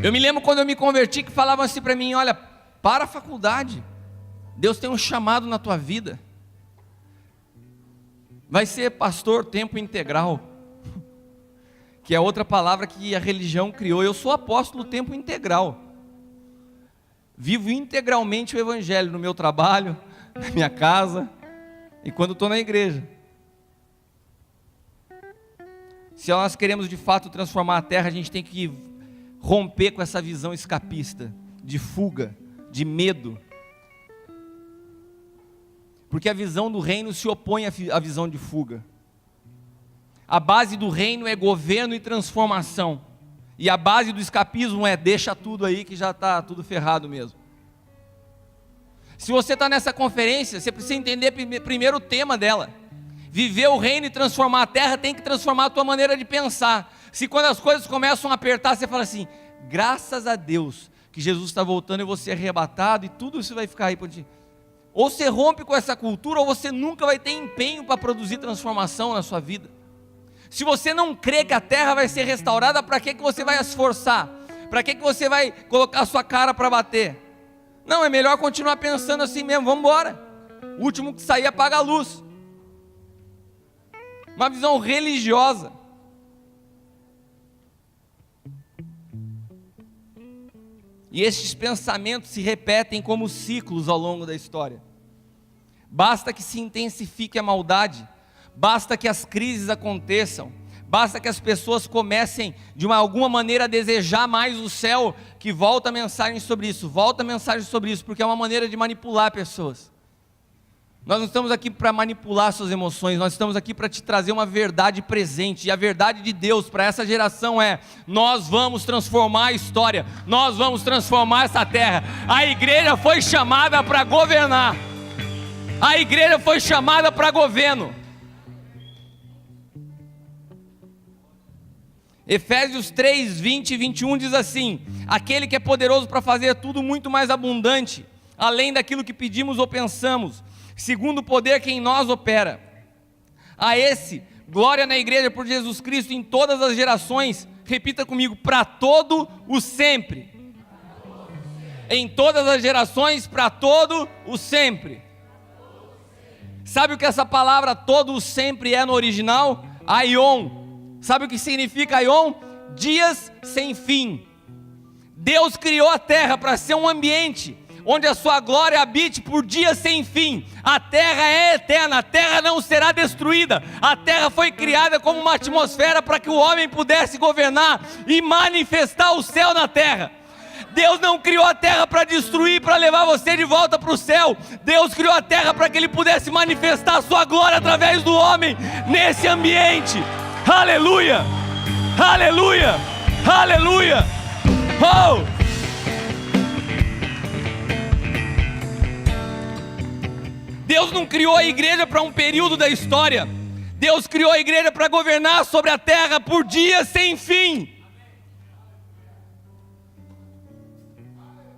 Eu me lembro quando eu me converti que falavam assim para mim, olha, para a faculdade, Deus tem um chamado na tua vida. Vai ser pastor tempo integral, que é outra palavra que a religião criou. Eu sou apóstolo tempo integral, vivo integralmente o evangelho no meu trabalho, na minha casa e quando estou na igreja. Se nós queremos de fato transformar a terra, a gente tem que romper com essa visão escapista, de fuga, de medo, porque a visão do reino se opõe à visão de fuga. A base do reino é governo e transformação, e a base do escapismo é deixa tudo aí que já está tudo ferrado mesmo. Se você está nessa conferência, você precisa entender primeiro o tema dela. Viver o reino e transformar a terra tem que transformar a tua maneira de pensar. Se quando as coisas começam a apertar, você fala assim, graças a Deus que Jesus está voltando e você é arrebatado, e tudo isso vai ficar aí por ti. Ou você rompe com essa cultura, ou você nunca vai ter empenho para produzir transformação na sua vida. Se você não crê que a terra vai ser restaurada, para que você vai se esforçar? Para que você vai colocar a sua cara para bater? Não, é melhor continuar pensando assim mesmo, vamos embora. O último que sair apaga a luz. Uma visão religiosa. E estes pensamentos se repetem como ciclos ao longo da história. Basta que se intensifique a maldade, basta que as crises aconteçam, basta que as pessoas comecem de alguma maneira a desejar mais o céu, que volta a mensagem sobre isso, porque é uma maneira de manipular pessoas. Nós não estamos aqui para manipular suas emoções, nós estamos aqui para te trazer uma verdade presente. E a verdade de Deus para essa geração é: nós vamos transformar a história, nós vamos transformar essa terra. A igreja foi chamada para governar, a igreja foi chamada para governo. Efésios 3, 20 e 21 diz assim: aquele que é poderoso para fazer tudo muito mais abundante, além daquilo que pedimos ou pensamos, segundo o poder que em nós opera. A esse, glória na igreja por Jesus Cristo em todas as gerações. Repita comigo: para todo o sempre. Em todas as gerações, para todo o sempre. Sabe o que essa palavra todo o sempre é no original? Aion. Sabe o que significa aion? Dias sem fim. Deus criou a terra para ser um ambiente onde a sua glória habite por dias sem fim. A terra é eterna, a terra não será destruída. A terra foi criada como uma atmosfera para que o homem pudesse governar e manifestar o céu na terra. Deus não criou a terra para destruir, para levar você de volta para o céu. Deus criou a terra para que Ele pudesse manifestar a sua glória através do homem nesse ambiente. Aleluia, aleluia, aleluia. Oh! Deus não criou a igreja para um período da história. Deus criou a igreja para governar sobre a terra por dias sem fim.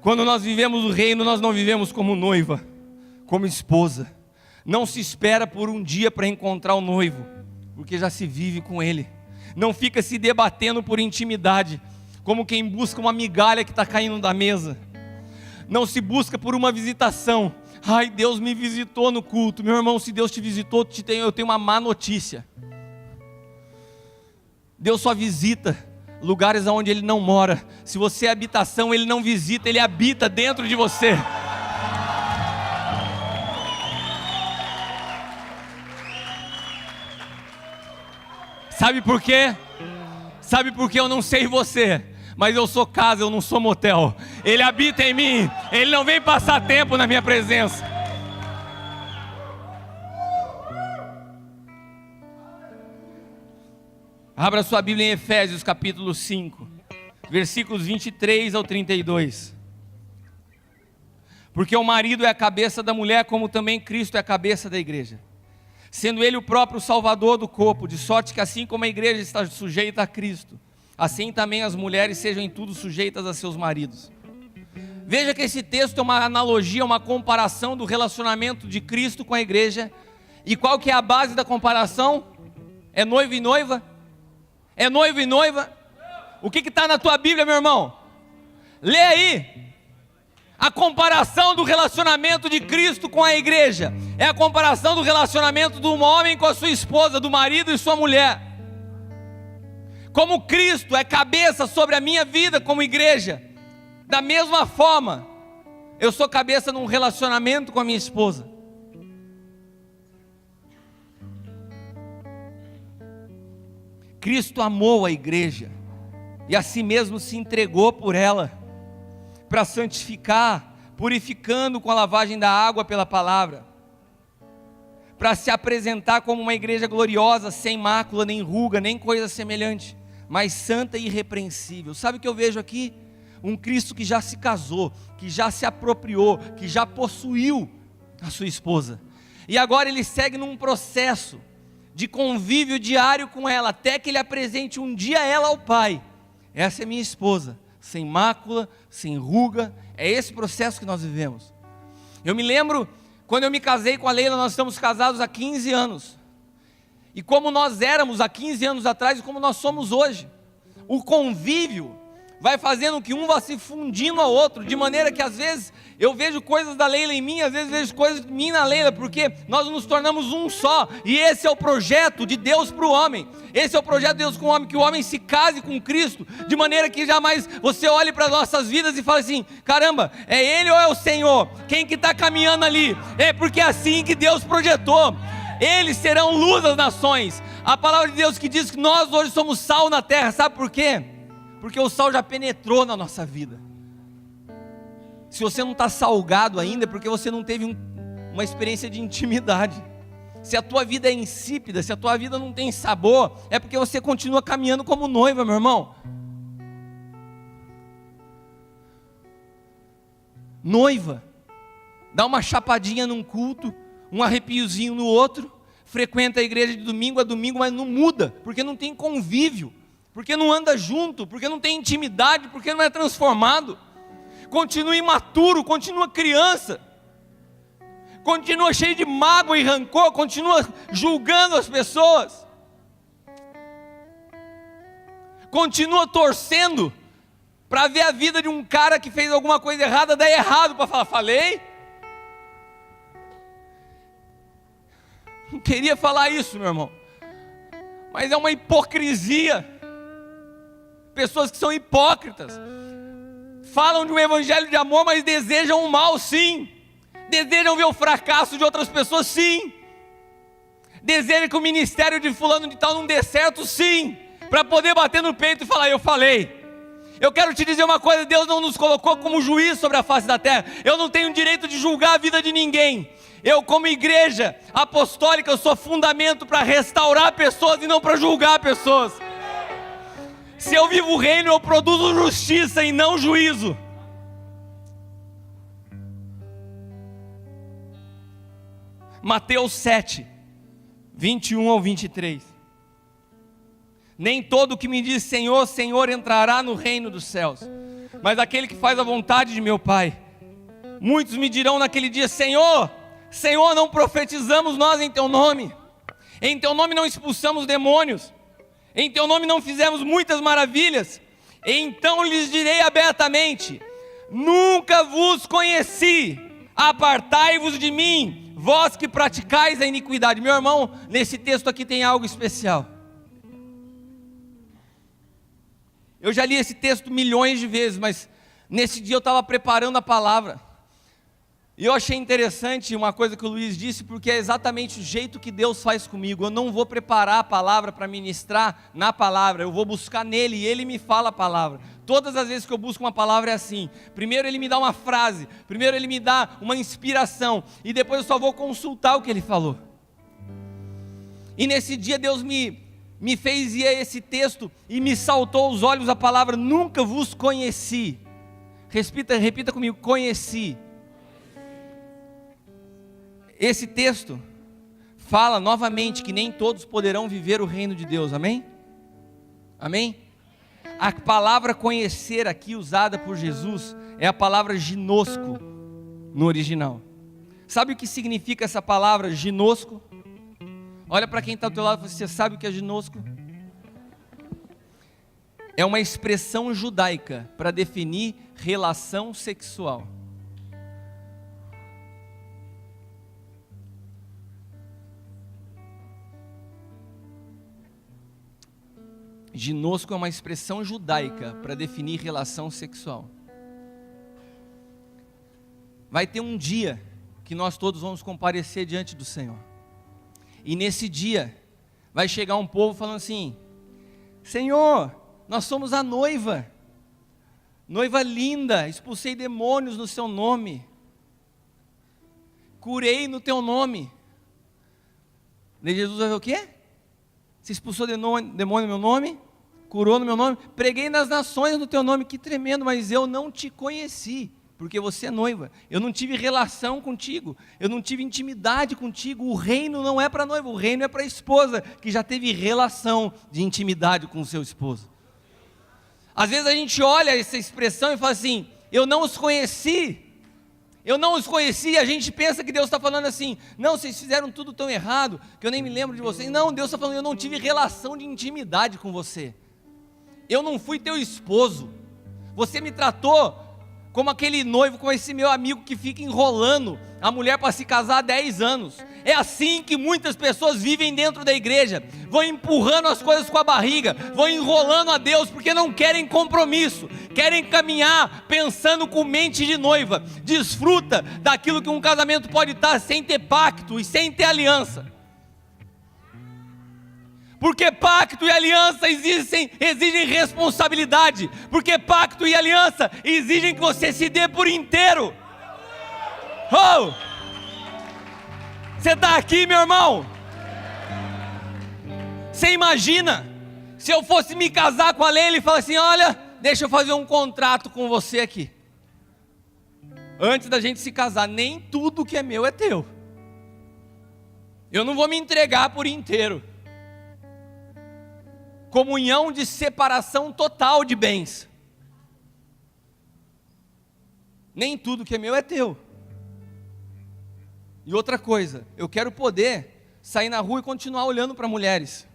Quando nós vivemos o reino, nós não vivemos como noiva, como esposa. Não se espera por um dia para encontrar o noivo, porque já se vive com ele. Não fica se debatendo por intimidade, como quem busca uma migalha que está caindo da mesa. Não se busca por uma visitação. Ai, Deus me visitou no culto. Meu irmão, se Deus te visitou, eu tenho uma má notícia. Deus só visita lugares onde Ele não mora. Se você é habitação, Ele não visita, Ele habita dentro de você. Sabe por quê? Sabe por que eu não sei você? Mas eu sou casa, eu não sou motel. Ele habita em mim, Ele não vem passar tempo na minha presença. Abra sua Bíblia em Efésios capítulo 5, versículos 23 ao 32. Porque o marido é a cabeça da mulher, como também Cristo é a cabeça da igreja, sendo Ele o próprio Salvador do corpo, de sorte que assim como a igreja está sujeita a Cristo, assim também as mulheres sejam em tudo sujeitas a seus maridos. Veja que esse texto é uma analogia, uma comparação do relacionamento de Cristo com a igreja. E qual que é a base da comparação? É noivo e noiva? É noivo e noiva? O que está na tua Bíblia, meu irmão? Lê aí. A comparação do relacionamento de Cristo com a igreja é a comparação do relacionamento de um homem com a sua esposa, do marido e sua mulher. Como Cristo é cabeça sobre a minha vida como igreja, da mesma forma, eu sou cabeça num relacionamento com a minha esposa. Cristo amou a igreja e a si mesmo se entregou por ela, para santificar, purificando com a lavagem da água pela palavra, para se apresentar como uma igreja gloriosa, sem mácula, nem ruga, nem coisa semelhante, mas santa e irrepreensível. Sabe o que eu vejo aqui? Um Cristo que já se casou, que já se apropriou, que já possuiu a sua esposa, e agora ele segue num processo de convívio diário com ela, até que ele apresente um dia ela ao Pai. Essa é minha esposa, sem mácula, sem ruga. É esse processo que nós vivemos. Eu me lembro, quando eu me casei com a Leila, nós estamos casados há 15 anos, e como nós éramos há 15 anos atrás, e como nós somos hoje. O convívio vai fazendo que um vá se fundindo ao outro, de maneira que às vezes eu vejo coisas da Leila em mim, às vezes vejo coisas de mim na Leila, porque nós nos tornamos um só, e esse é o projeto de Deus para o homem. Esse é o projeto de Deus com o homem, que o homem se case com Cristo, de maneira que jamais você olhe para nossas vidas e fale assim: caramba, é Ele ou é o Senhor? Quem que está caminhando ali? É porque é assim que Deus projetou. Eles serão luz das nações. A palavra de Deus que diz que nós hoje somos sal na terra. Sabe por quê? Porque o sal já penetrou na nossa vida. Se você não está salgado ainda, é porque você não teve uma experiência de intimidade. Se a tua vida é insípida, se a tua vida não tem sabor, é porque você continua caminhando como noiva, meu irmão. Noiva, dá uma chapadinha num culto, um arrepiozinho no outro, frequenta a igreja de domingo a domingo, mas não muda, porque não tem convívio, porque não anda junto, porque não tem intimidade, porque não é transformado. Continua imaturo, continua criança, continua cheio de mágoa e rancor, continua julgando as pessoas, continua torcendo para ver a vida de um cara que fez alguma coisa errada dar errado, para falar, falei? Não queria falar isso, meu irmão, mas é uma hipocrisia. Pessoas que são hipócritas, falam de um evangelho de amor, mas desejam o mal, sim. Desejam ver o fracasso de outras pessoas, sim. Desejam que o ministério de fulano de tal não dê certo, sim, para poder bater no peito e falar, eu falei. Eu quero te dizer uma coisa, Deus não nos colocou como juiz sobre a face da terra. Eu não tenho direito de julgar a vida de ninguém. Eu, como igreja apostólica, eu sou fundamento para restaurar pessoas e não para julgar pessoas. Se eu vivo o reino, eu produzo justiça e não juízo. Mateus 7, 21 ao 23. Nem todo que me diz Senhor, Senhor entrará no reino dos céus, mas aquele que faz a vontade de meu Pai. Muitos me dirão naquele dia, Senhor, Senhor, não profetizamos nós em Teu nome? Em Teu nome não expulsamos demônios? Em Teu nome não fizemos muitas maravilhas? Então lhes direi abertamente, nunca vos conheci, apartai-vos de mim, vós que praticais a iniquidade. Meu irmão, nesse texto aqui tem algo especial. Eu já li esse texto milhões de vezes, mas nesse dia eu estava preparando a palavra, e eu achei interessante uma coisa que o Luiz disse, porque é exatamente o jeito que Deus faz comigo. Eu não vou preparar a palavra para ministrar na palavra, eu vou buscar nele e ele me fala a palavra. Todas as vezes que eu busco uma palavra é assim, primeiro ele me dá uma frase, primeiro ele me dá uma inspiração, e depois eu só vou consultar o que ele falou. E nesse dia Deus me fez ir a esse texto e me saltou aos olhos a palavra, nunca vos conheci. Repita comigo, conheci. Esse texto fala novamente que nem todos poderão viver o reino de Deus, amém? Amém? A palavra conhecer aqui usada por Jesus é a palavra ginosco no original. Sabe o que significa essa palavra ginosco? Olha para quem está ao teu lado e fala, você sabe o que é ginosco? É uma expressão judaica para definir relação sexual. Ginosco é uma expressão judaica para definir relação sexual. Vai ter um dia que nós todos vamos comparecer diante do Senhor. E nesse dia vai chegar um povo falando assim, Senhor, nós somos a noiva linda, expulsei demônios no seu nome, curei no teu nome. E Jesus vai ver o quê? Você expulsou demônio no meu nome? Curou no meu nome? Preguei nas nações no teu nome, que tremendo, mas eu não te conheci, porque você é noiva, eu não tive relação contigo, eu não tive intimidade contigo. O reino não é para noiva, o reino é para a esposa, que já teve relação de intimidade com o seu esposo. Às vezes a gente olha essa expressão e fala assim, eu não os conheci, e a gente pensa que Deus está falando assim, não, vocês fizeram tudo tão errado, que eu nem me lembro de vocês. Não, Deus está falando, eu não tive relação de intimidade com você, eu não fui teu esposo, você me tratou como aquele noivo, como esse meu amigo que fica enrolando a mulher para se casar há 10 anos. É assim que muitas pessoas vivem dentro da igreja, vão empurrando as coisas com a barriga, vão enrolando a Deus, porque não querem compromisso, querem caminhar pensando com mente de noiva. Desfruta daquilo que um casamento pode estar sem ter pacto e sem ter aliança, porque pacto e aliança exigem responsabilidade, porque pacto e aliança exigem que você se dê por inteiro. Oh! Você está aqui, meu irmão? Você imagina, se eu fosse me casar com a Leila e falar assim, olha, deixa eu fazer um contrato com você aqui. Antes da gente se casar, nem tudo que é meu é teu. Eu não vou me entregar por inteiro. Comunhão de separação total de bens. Nem tudo que é meu é teu. E outra coisa, eu quero poder sair na rua e continuar olhando para mulheres.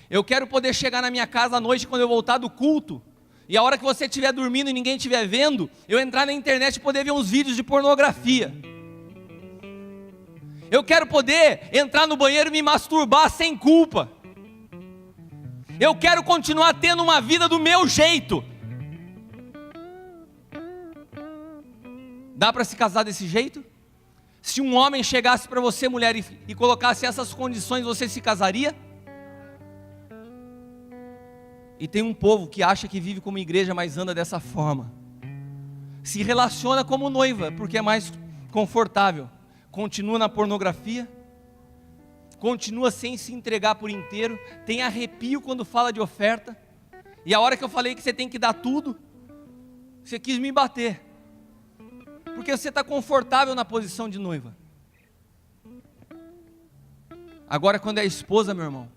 Eu quero poder chegar na minha casa à noite quando eu voltar do culto, e a hora que você estiver dormindo e ninguém estiver vendo, eu entrar na internet e poder ver uns vídeos de pornografia. Eu quero poder entrar no banheiro e me masturbar sem culpa. Eu quero continuar tendo uma vida do meu jeito. Dá para se casar desse jeito? Se um homem chegasse para você, mulher, e colocasse essas condições, você se casaria? E tem um povo que acha que vive como igreja, mas anda dessa forma. Se relaciona como noiva, porque é mais confortável. Continua na pornografia. Continua sem se entregar por inteiro. Tem arrepio quando fala de oferta. E a hora que eu falei que você tem que dar tudo, você quis me bater. Porque você está confortável na posição de noiva. Agora quando é esposa, meu irmão,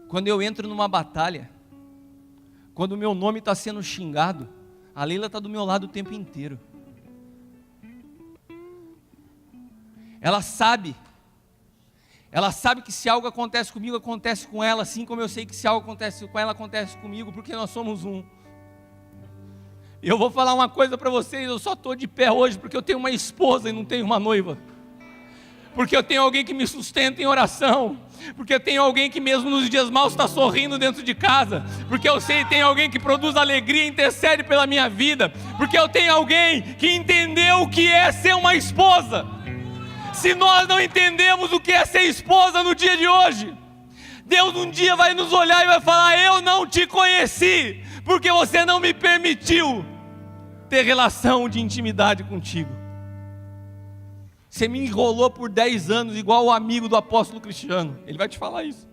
quando eu entro numa batalha, quando o meu nome está sendo xingado, a Leila está do meu lado o tempo inteiro. Ela sabe que se algo acontece comigo, acontece com ela, assim como eu sei que se algo acontece com ela, acontece comigo, porque nós somos um. E eu vou falar uma coisa para vocês, eu só estou de pé hoje porque eu tenho uma esposa e não tenho uma noiva. Porque eu tenho alguém que me sustenta em oração, porque eu tenho alguém que mesmo nos dias maus está sorrindo dentro de casa, porque eu sei que tem alguém que produz alegria e intercede pela minha vida, porque eu tenho alguém que entendeu o que é ser uma esposa. Se nós não entendemos o que é ser esposa no dia de hoje, Deus um dia vai nos olhar e vai falar, eu não te conheci, porque você não me permitiu ter relação de intimidade contigo. Você me enrolou por 10 anos, igual o amigo do apóstolo Cristiano. Ele vai te falar isso.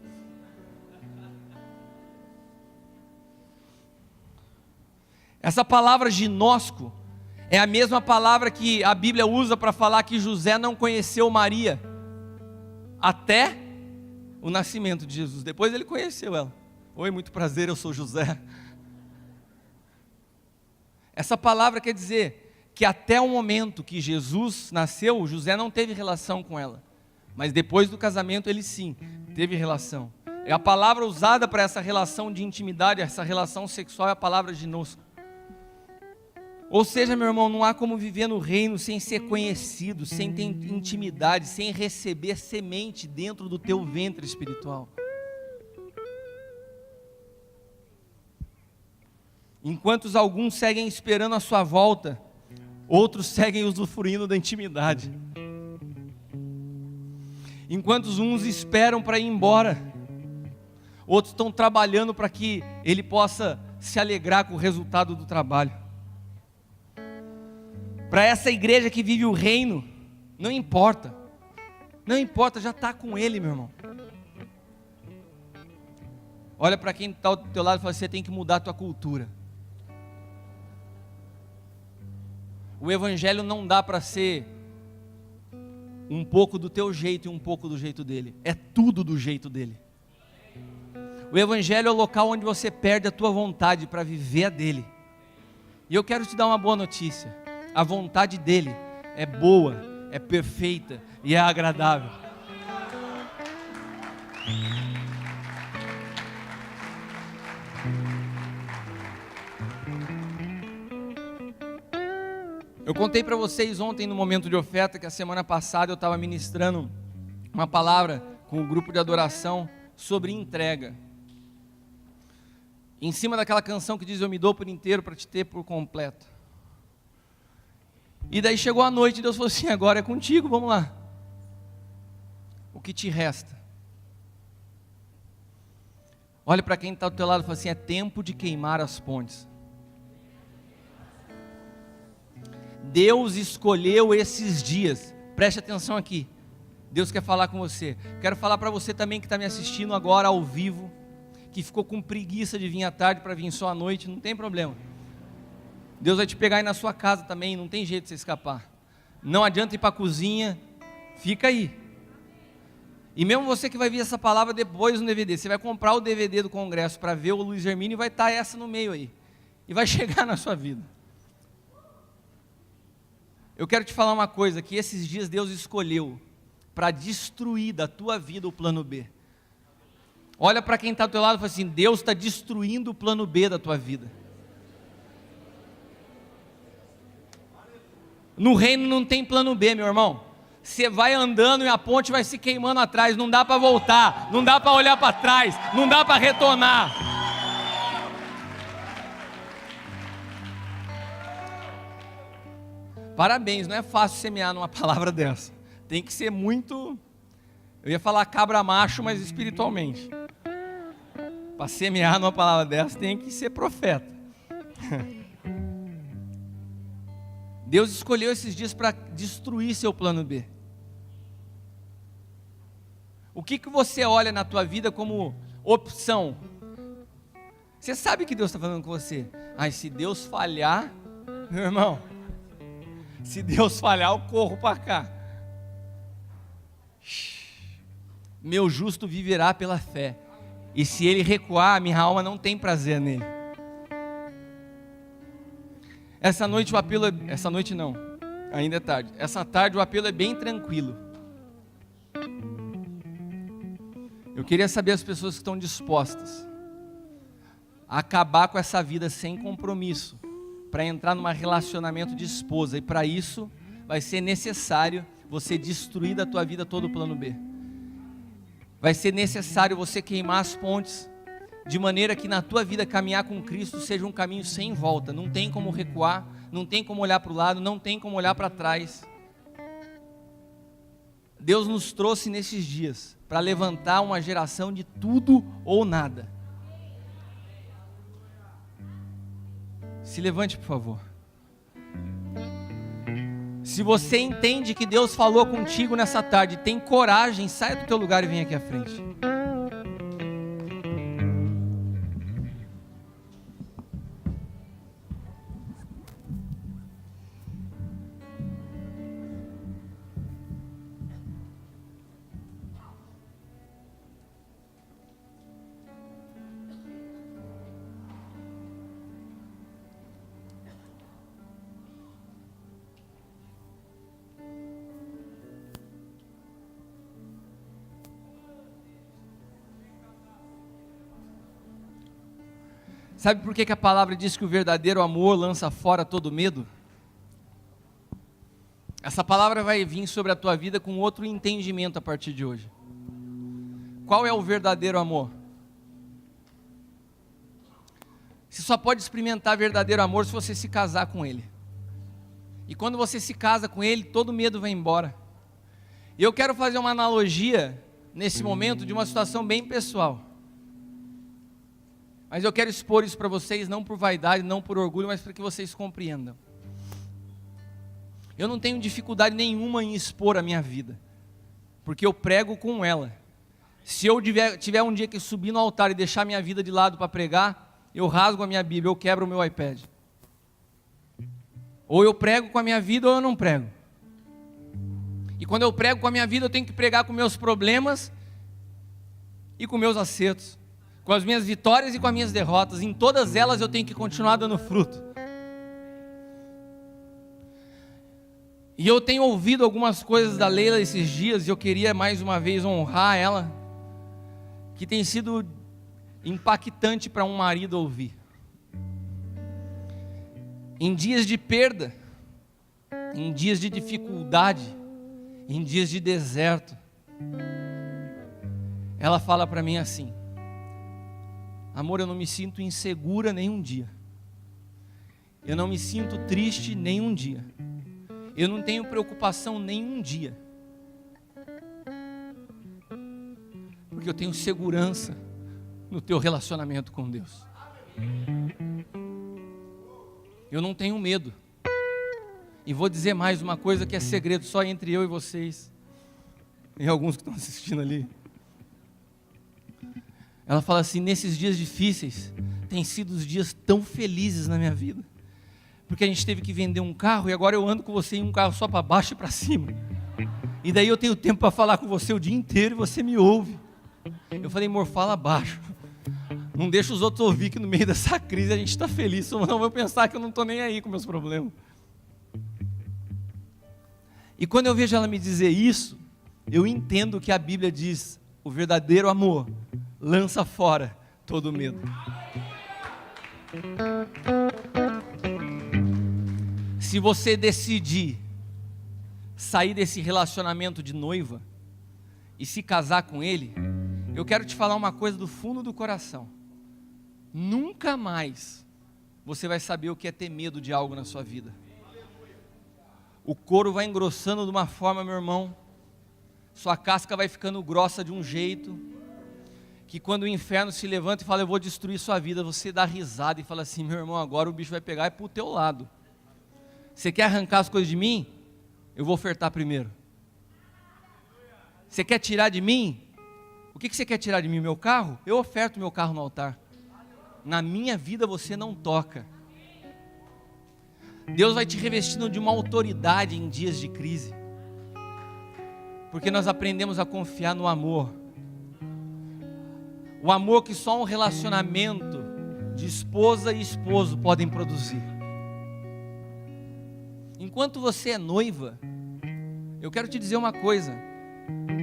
Essa palavra ginósco é a mesma palavra que a Bíblia usa para falar que José não conheceu Maria até o nascimento de Jesus. Depois ele conheceu ela. Oi, muito prazer, eu sou José. Essa palavra quer dizer que até o momento que Jesus nasceu, José não teve relação com ela. Mas depois do casamento ele sim, teve relação. É a palavra usada para essa relação de intimidade, essa relação sexual é a palavra ginosco. Ou seja, meu irmão, não há como viver no reino sem ser conhecido, sem ter intimidade, sem receber semente dentro do teu ventre espiritual. Enquanto alguns seguem esperando a sua volta, outros seguem usufruindo da intimidade. Enquanto uns esperam para ir embora, outros estão trabalhando para que ele possa se alegrar com o resultado do trabalho. Para essa igreja que vive o reino, não importa, já está com ele, meu irmão. Olha para quem está ao teu lado e fala, você tem que mudar a tua cultura. O evangelho não dá para ser um pouco do teu jeito e um pouco do jeito dele. É tudo do jeito dele. O evangelho é o local onde você perde a tua vontade para viver a dele. E eu quero te dar uma boa notícia. A vontade dele é boa, é perfeita e é agradável. Eu contei para vocês ontem no momento de oferta que a semana passada eu estava ministrando uma palavra com o grupo de adoração sobre entrega. Em cima daquela canção que diz eu me dou por inteiro para te ter por completo. E daí chegou a noite e Deus falou assim, agora é contigo, vamos lá. O que te resta? Olha para quem está do teu lado e fala assim, é tempo de queimar as pontes. Deus escolheu esses dias Preste atenção aqui. Deus quer falar com você. Quero falar para você também que está me assistindo agora ao vivo, que ficou com preguiça de vir à tarde para vir só à noite, não tem problema. Deus vai te pegar aí na sua casa também, não tem jeito de você escapar. Não adianta ir para a cozinha, fica aí. E mesmo você que vai ver essa palavra depois no DVD, você vai comprar o DVD do congresso para ver o Luiz Hermínio e vai estar essa no meio aí. E vai chegar na sua vida. Eu quero te falar uma coisa, que esses dias Deus escolheu para destruir da tua vida o plano B. Olha para quem está do teu lado e fala assim, Deus está destruindo o plano B da tua vida. No reino não tem plano B, meu irmão. Você vai andando e a ponte vai se queimando atrás, não dá para voltar, não dá para olhar para trás, não dá para retornar. Parabéns, não é fácil semear numa palavra dessa. Tem que ser muito, eu ia falar cabra macho, mas espiritualmente. Para semear numa palavra dessa, tem que ser profeta. Deus escolheu esses dias para destruir seu plano B. O que você olha na tua vida como opção? Você sabe que Deus está falando com você. Ai, se Deus falhar, meu irmão, se Deus falhar, eu corro para cá. Meu justo viverá pela fé. E se ele recuar, minha alma não tem prazer nele. Essa noite o apelo é... Essa noite não, ainda é tarde. Essa tarde o apelo é bem tranquilo. Eu queria saber as pessoas que estão dispostas a acabar com essa vida sem compromisso, para entrar num relacionamento de esposa. E para isso vai ser necessário você destruir da tua vida todo o plano B. Vai ser necessário você queimar as pontes, de maneira que na tua vida caminhar com Cristo seja um caminho sem volta. Não tem como recuar, não tem como olhar para o lado, não tem como olhar para trás. Deus nos trouxe nesses dias para levantar uma geração de tudo ou nada. Se levante, por favor. Se você entende que Deus falou contigo nessa tarde, tem coragem, saia do teu lugar e vem aqui à frente. Sabe por que a palavra diz que o verdadeiro amor lança fora todo medo? Essa palavra vai vir sobre a tua vida com outro entendimento a partir de hoje. Qual é o verdadeiro amor? Você só pode experimentar verdadeiro amor se você se casar com ele. E quando você se casa com ele, todo medo vai embora. E eu quero fazer uma analogia, nesse momento, de uma situação bem pessoal. Mas eu quero expor isso para vocês, não por vaidade, não por orgulho, mas para que vocês compreendam. Eu não tenho dificuldade nenhuma em expor a minha vida, porque eu prego com ela. Se eu tiver um dia que subir no altar e deixar minha vida de lado para pregar, eu rasgo a minha Bíblia, eu quebro o meu iPad. Ou eu prego com a minha vida ou eu não prego. E quando eu prego com a minha vida, eu tenho que pregar com meus problemas e com meus acertos, com as minhas vitórias e com as minhas derrotas. Em todas elas eu tenho que continuar dando fruto. E eu tenho ouvido algumas coisas da Leila esses dias, e eu queria mais uma vez honrar ela, que tem sido impactante para um marido ouvir. Em dias de perda, em dias de dificuldade, em dias de deserto, ela fala para mim assim: amor, eu não me sinto insegura nenhum dia, eu não me sinto triste nenhum dia, eu não tenho preocupação nenhum dia, porque eu tenho segurança no teu relacionamento com Deus. Eu não tenho medo. E vou dizer mais uma coisa que é segredo só entre eu e vocês, e alguns que estão assistindo ali. Ela fala assim: nesses dias difíceis, tem sido os dias tão felizes na minha vida, porque a gente teve que vender um carro, e agora eu ando com você em um carro só para baixo e para cima, e daí eu tenho tempo para falar com você o dia inteiro, e você me ouve. Eu falei: amor, fala baixo, não deixa os outros ouvir que no meio dessa crise a gente está feliz, senão vão pensar que eu não estou nem aí com meus problemas. E quando eu vejo ela me dizer isso, eu entendo que a Bíblia diz: o verdadeiro amor lança fora todo medo. Se você decidir sair desse relacionamento de noiva e se casar com ele, eu quero te falar uma coisa do fundo do coração: nunca mais você vai saber o que é ter medo de algo na sua vida. O couro vai engrossando de uma forma, meu irmão, sua casca vai ficando grossa de um jeito, que quando o inferno se levanta e fala: eu vou destruir sua vida, você dá risada e fala assim: meu irmão, agora o bicho vai pegar e pro teu lado. Você quer arrancar as coisas de mim? Eu vou ofertar primeiro. Você quer tirar de mim? O que você quer tirar de mim? Meu carro? Eu oferto meu carro no altar. Na minha vida você não toca. Deus vai te revestindo de uma autoridade em dias de crise, porque nós aprendemos a confiar no amor. O amor que só um relacionamento de esposa e esposo podem produzir. Enquanto você é noiva, eu quero te dizer uma coisa: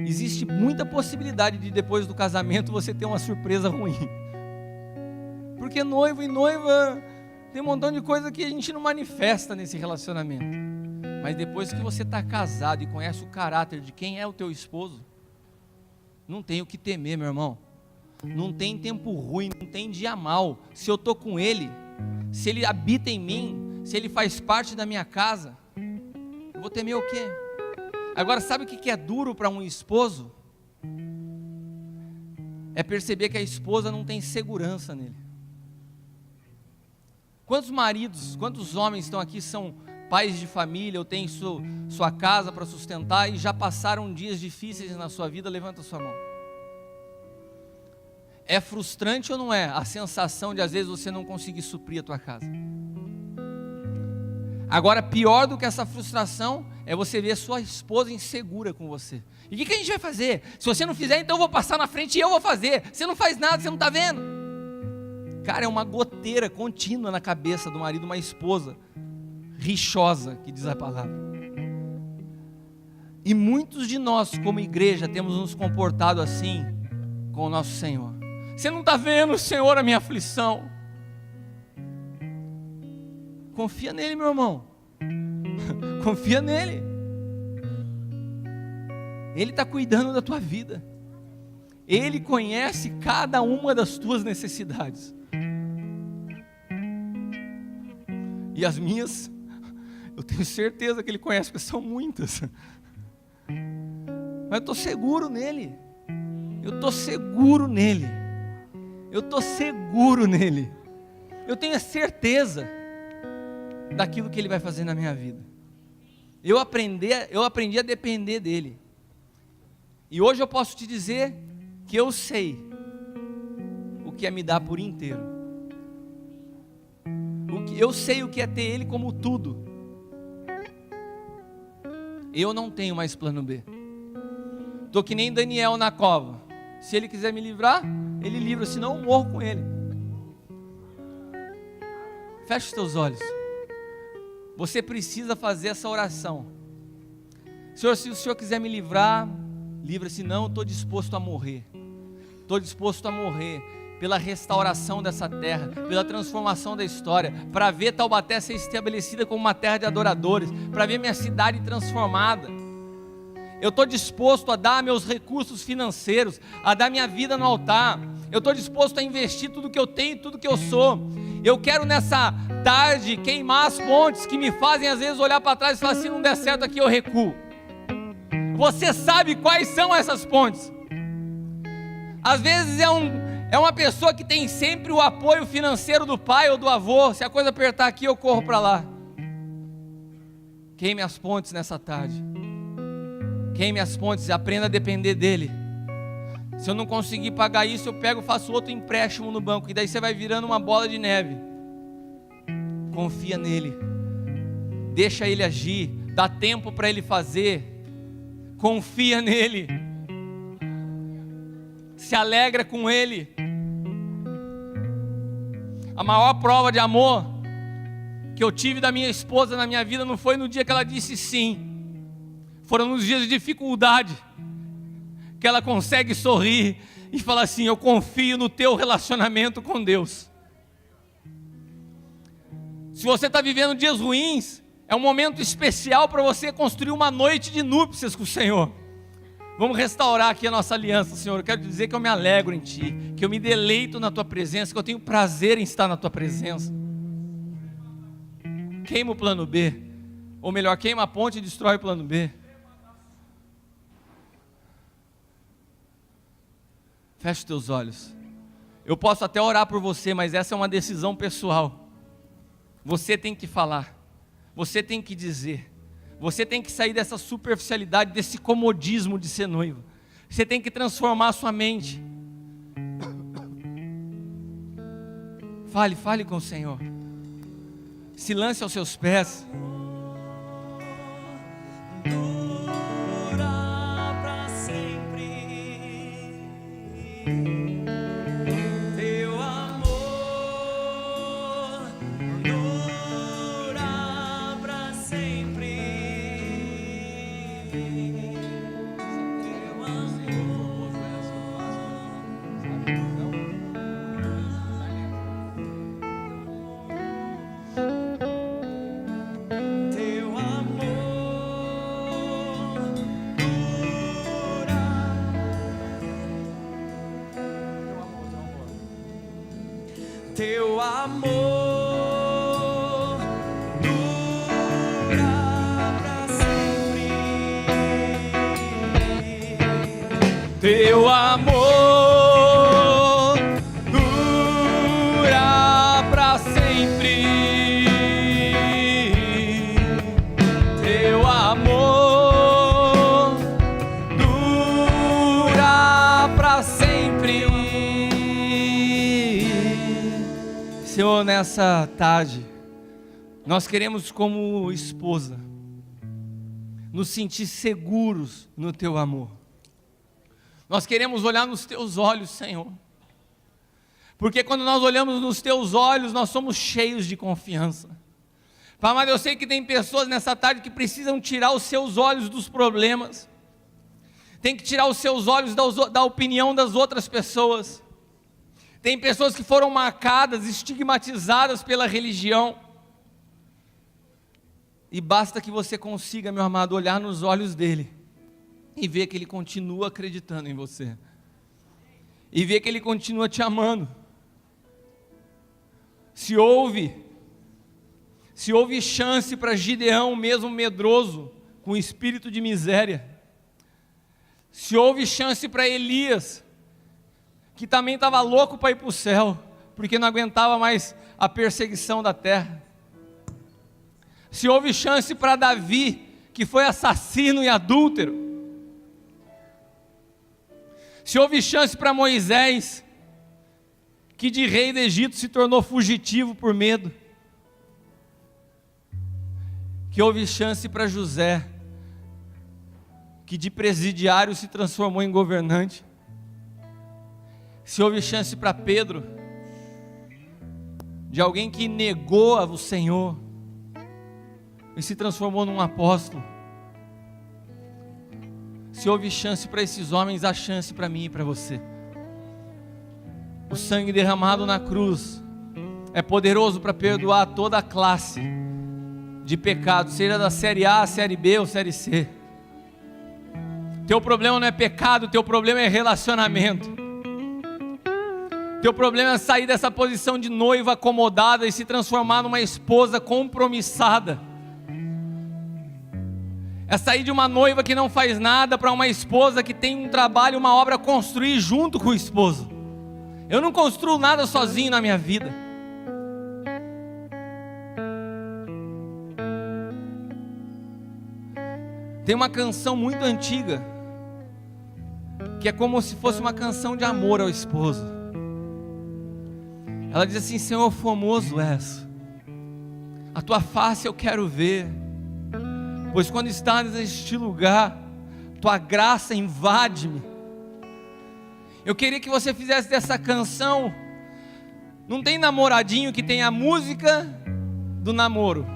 existe muita possibilidade de depois do casamento você ter uma surpresa ruim, porque noivo e noiva tem um montão de coisa que a gente não manifesta nesse relacionamento, mas depois que você está casado e conhece o caráter de quem é o teu esposo, não tem o que temer, meu irmão. Não tem tempo ruim, não tem dia mal. Se eu estou com ele, se ele habita em mim, se ele faz parte da minha casa, eu vou temer o quê? Agora, sabe o que é duro para um esposo? É perceber que a esposa não tem segurança nele. Quantos maridos, quantos homens estão aqui, são pais de família, ou têm sua casa para sustentar e já passaram dias difíceis na sua vida? Levanta a sua mão. É frustrante ou não é a sensação de às vezes você não conseguir suprir a tua casa? Agora, pior do que essa frustração é você ver a sua esposa insegura com você. E o que a gente vai fazer? Se você não fizer, então eu vou passar na frente e eu vou fazer. Você não faz nada, você não está vendo. Cara, é uma goteira contínua na cabeça do marido, uma esposa rixosa, que diz a palavra. E muitos de nós, como igreja, temos nos comportado assim com o nosso Senhor. Você não está vendo, Senhor, a minha aflição? Confia nele, meu irmão. Confia nele. Ele está cuidando da tua vida. Ele conhece cada uma das tuas necessidades. E as minhas, eu tenho certeza que ele conhece, porque são muitas. Mas eu estou seguro nele. Eu estou seguro nele. Eu estou seguro nele. Eu tenho a certeza daquilo que ele vai fazer na minha vida. Eu aprendi a depender dele. E hoje eu posso te dizer que eu sei o que é me dar por inteiro. Eu sei o que é ter ele como tudo. Eu não tenho mais plano B. Estou que nem Daniel na cova. Se ele quiser me livrar, ele livra, senão eu morro com ele. Feche os teus olhos. Você precisa fazer essa oração. Senhor, se o Senhor quiser me livrar, livra, senão eu estou disposto a morrer. Estou disposto a morrer pela restauração dessa terra, pela transformação da história, para ver Taubaté ser estabelecida como uma terra de adoradores, para ver minha cidade transformada. Eu estou disposto a dar meus recursos financeiros, a dar minha vida no altar. Eu estou disposto a investir tudo que eu tenho, tudo que eu sou. Eu quero nessa tarde queimar as pontes que me fazem às vezes olhar para trás e falar: se não der certo aqui eu recuo. Você sabe quais são essas pontes? Às vezes é uma pessoa que tem sempre o apoio financeiro do pai ou do avô. Se a coisa apertar aqui, eu corro para lá. Queime as pontes nessa tarde. Queime as pontes e aprenda a depender dele. Se eu não conseguir pagar isso, eu pego e faço outro empréstimo no banco. E daí você vai virando uma bola de neve. Confia nele. Deixa ele agir. Dá tempo para ele fazer. Confia nele. Se alegra com ele. A maior prova de amor que eu tive da minha esposa na minha vida não foi no dia que ela disse sim. Foram nos dias de dificuldade que ela consegue sorrir e falar assim: eu confio no teu relacionamento com Deus. Se você está vivendo dias ruins, é um momento especial para você construir uma noite de núpcias com o Senhor. Vamos restaurar aqui a nossa aliança, Senhor. Eu quero te dizer que eu me alegro em Ti, que eu me deleito na Tua presença, que eu tenho prazer em estar na Tua presença. Queima o plano B, ou melhor, queima a ponte e destrói o plano B. Feche os teus olhos. Eu posso até orar por você, mas essa é uma decisão pessoal. Você tem que falar, você tem que dizer. Você tem que sair dessa superficialidade, desse comodismo de ser noivo. Você tem que transformar a sua mente. Fale com o Senhor. Se lance aos seus pés. Dura pra sempre. Teu amor dura pra sempre. Teu amor. Teu amor dura. Teu amor dura pra sempre. Teu amor dura pra sempre. Teu amor dura pra sempre. Senhor, nessa tarde, nós queremos, como esposa, nos sentir seguros no Teu amor. Nós queremos olhar nos Teus olhos, Senhor, porque quando nós olhamos nos Teus olhos, nós somos cheios de confiança. Pai amado, eu sei que tem pessoas nessa tarde que precisam tirar os seus olhos dos problemas, tem que tirar os seus olhos da opinião das outras pessoas. Tem pessoas que foram marcadas, estigmatizadas pela religião. E basta que você consiga, meu amado, olhar nos olhos dele e ver que ele continua acreditando em você. E ver que ele continua te amando. Se houve chance para Gideão, mesmo medroso, com espírito de miséria. Se houve chance para Elias, que também estava louco para ir para o céu, porque não aguentava mais a perseguição da terra. Se houve chance para Davi, que foi assassino e adúltero. Se houve chance para Moisés, que de rei do Egito se tornou fugitivo por medo. Que houve chance para José, que de presidiário se transformou em governante. Se houve chance para Pedro, de alguém que negou o Senhor e se transformou num apóstolo. Se houve chance para esses homens, há chance para mim e para você. O sangue derramado na cruz é poderoso para perdoar toda a classe de pecado, seja da série A, série B ou série C. Teu problema não é pecado, teu problema é relacionamento. Teu problema é sair dessa posição de noiva acomodada e se transformar numa esposa compromissada. É sair de uma noiva que não faz nada para uma esposa que tem um trabalho, uma obra a construir junto com o esposo. Eu não construo nada sozinho na minha vida. Tem uma canção muito antiga, que é como se fosse uma canção de amor ao esposo. Ela diz assim: Senhor, formoso és, a tua face eu quero ver, pois quando estás neste lugar, tua graça invade-me. Eu queria que você fizesse dessa canção. Não tem namoradinho que tem a música do namoro.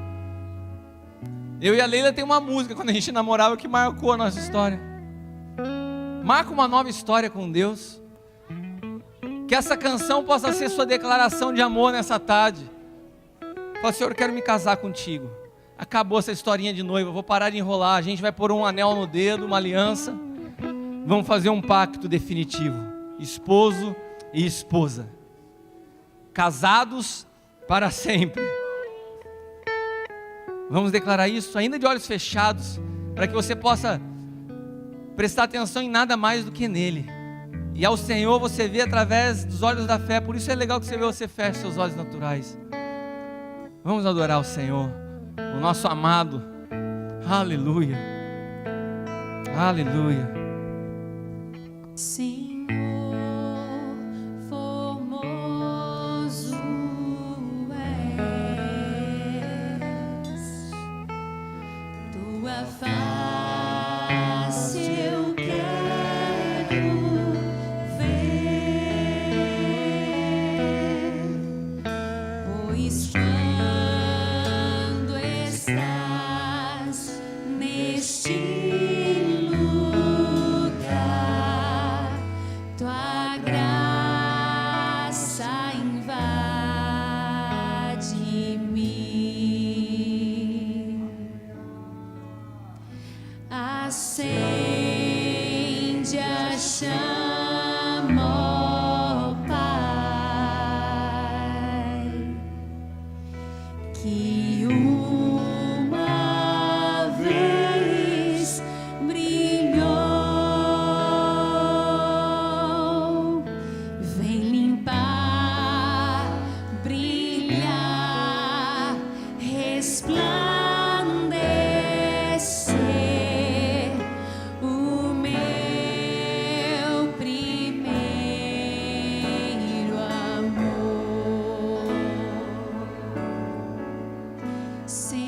Eu e a Leila tem uma música quando a gente namorava que marcou a nossa história. Marca uma nova história com Deus. Que essa canção possa ser sua declaração de amor nessa tarde. Fala: Senhor, eu quero me casar contigo. Acabou essa historinha de noiva, eu vou parar de enrolar. A gente vai pôr um anel no dedo, uma aliança. Vamos fazer um pacto definitivo. Esposo e esposa, casados para sempre. Vamos declarar isso ainda de olhos fechados, para que você possa prestar atenção em nada mais do que nele. E ao Senhor você vê através dos olhos da fé. Por isso é legal que você feche seus olhos naturais. Vamos adorar o Senhor, o nosso amado. Aleluia, aleluia. Senhor, formoso és, tua face eu quero ver, pois quando estás neste lugar, tua graça invade-me, acende a chama, ó Pai, que uma vez brilhou, vem limpar, brilhar, resplandecer o meu primeiro amor. Senhor,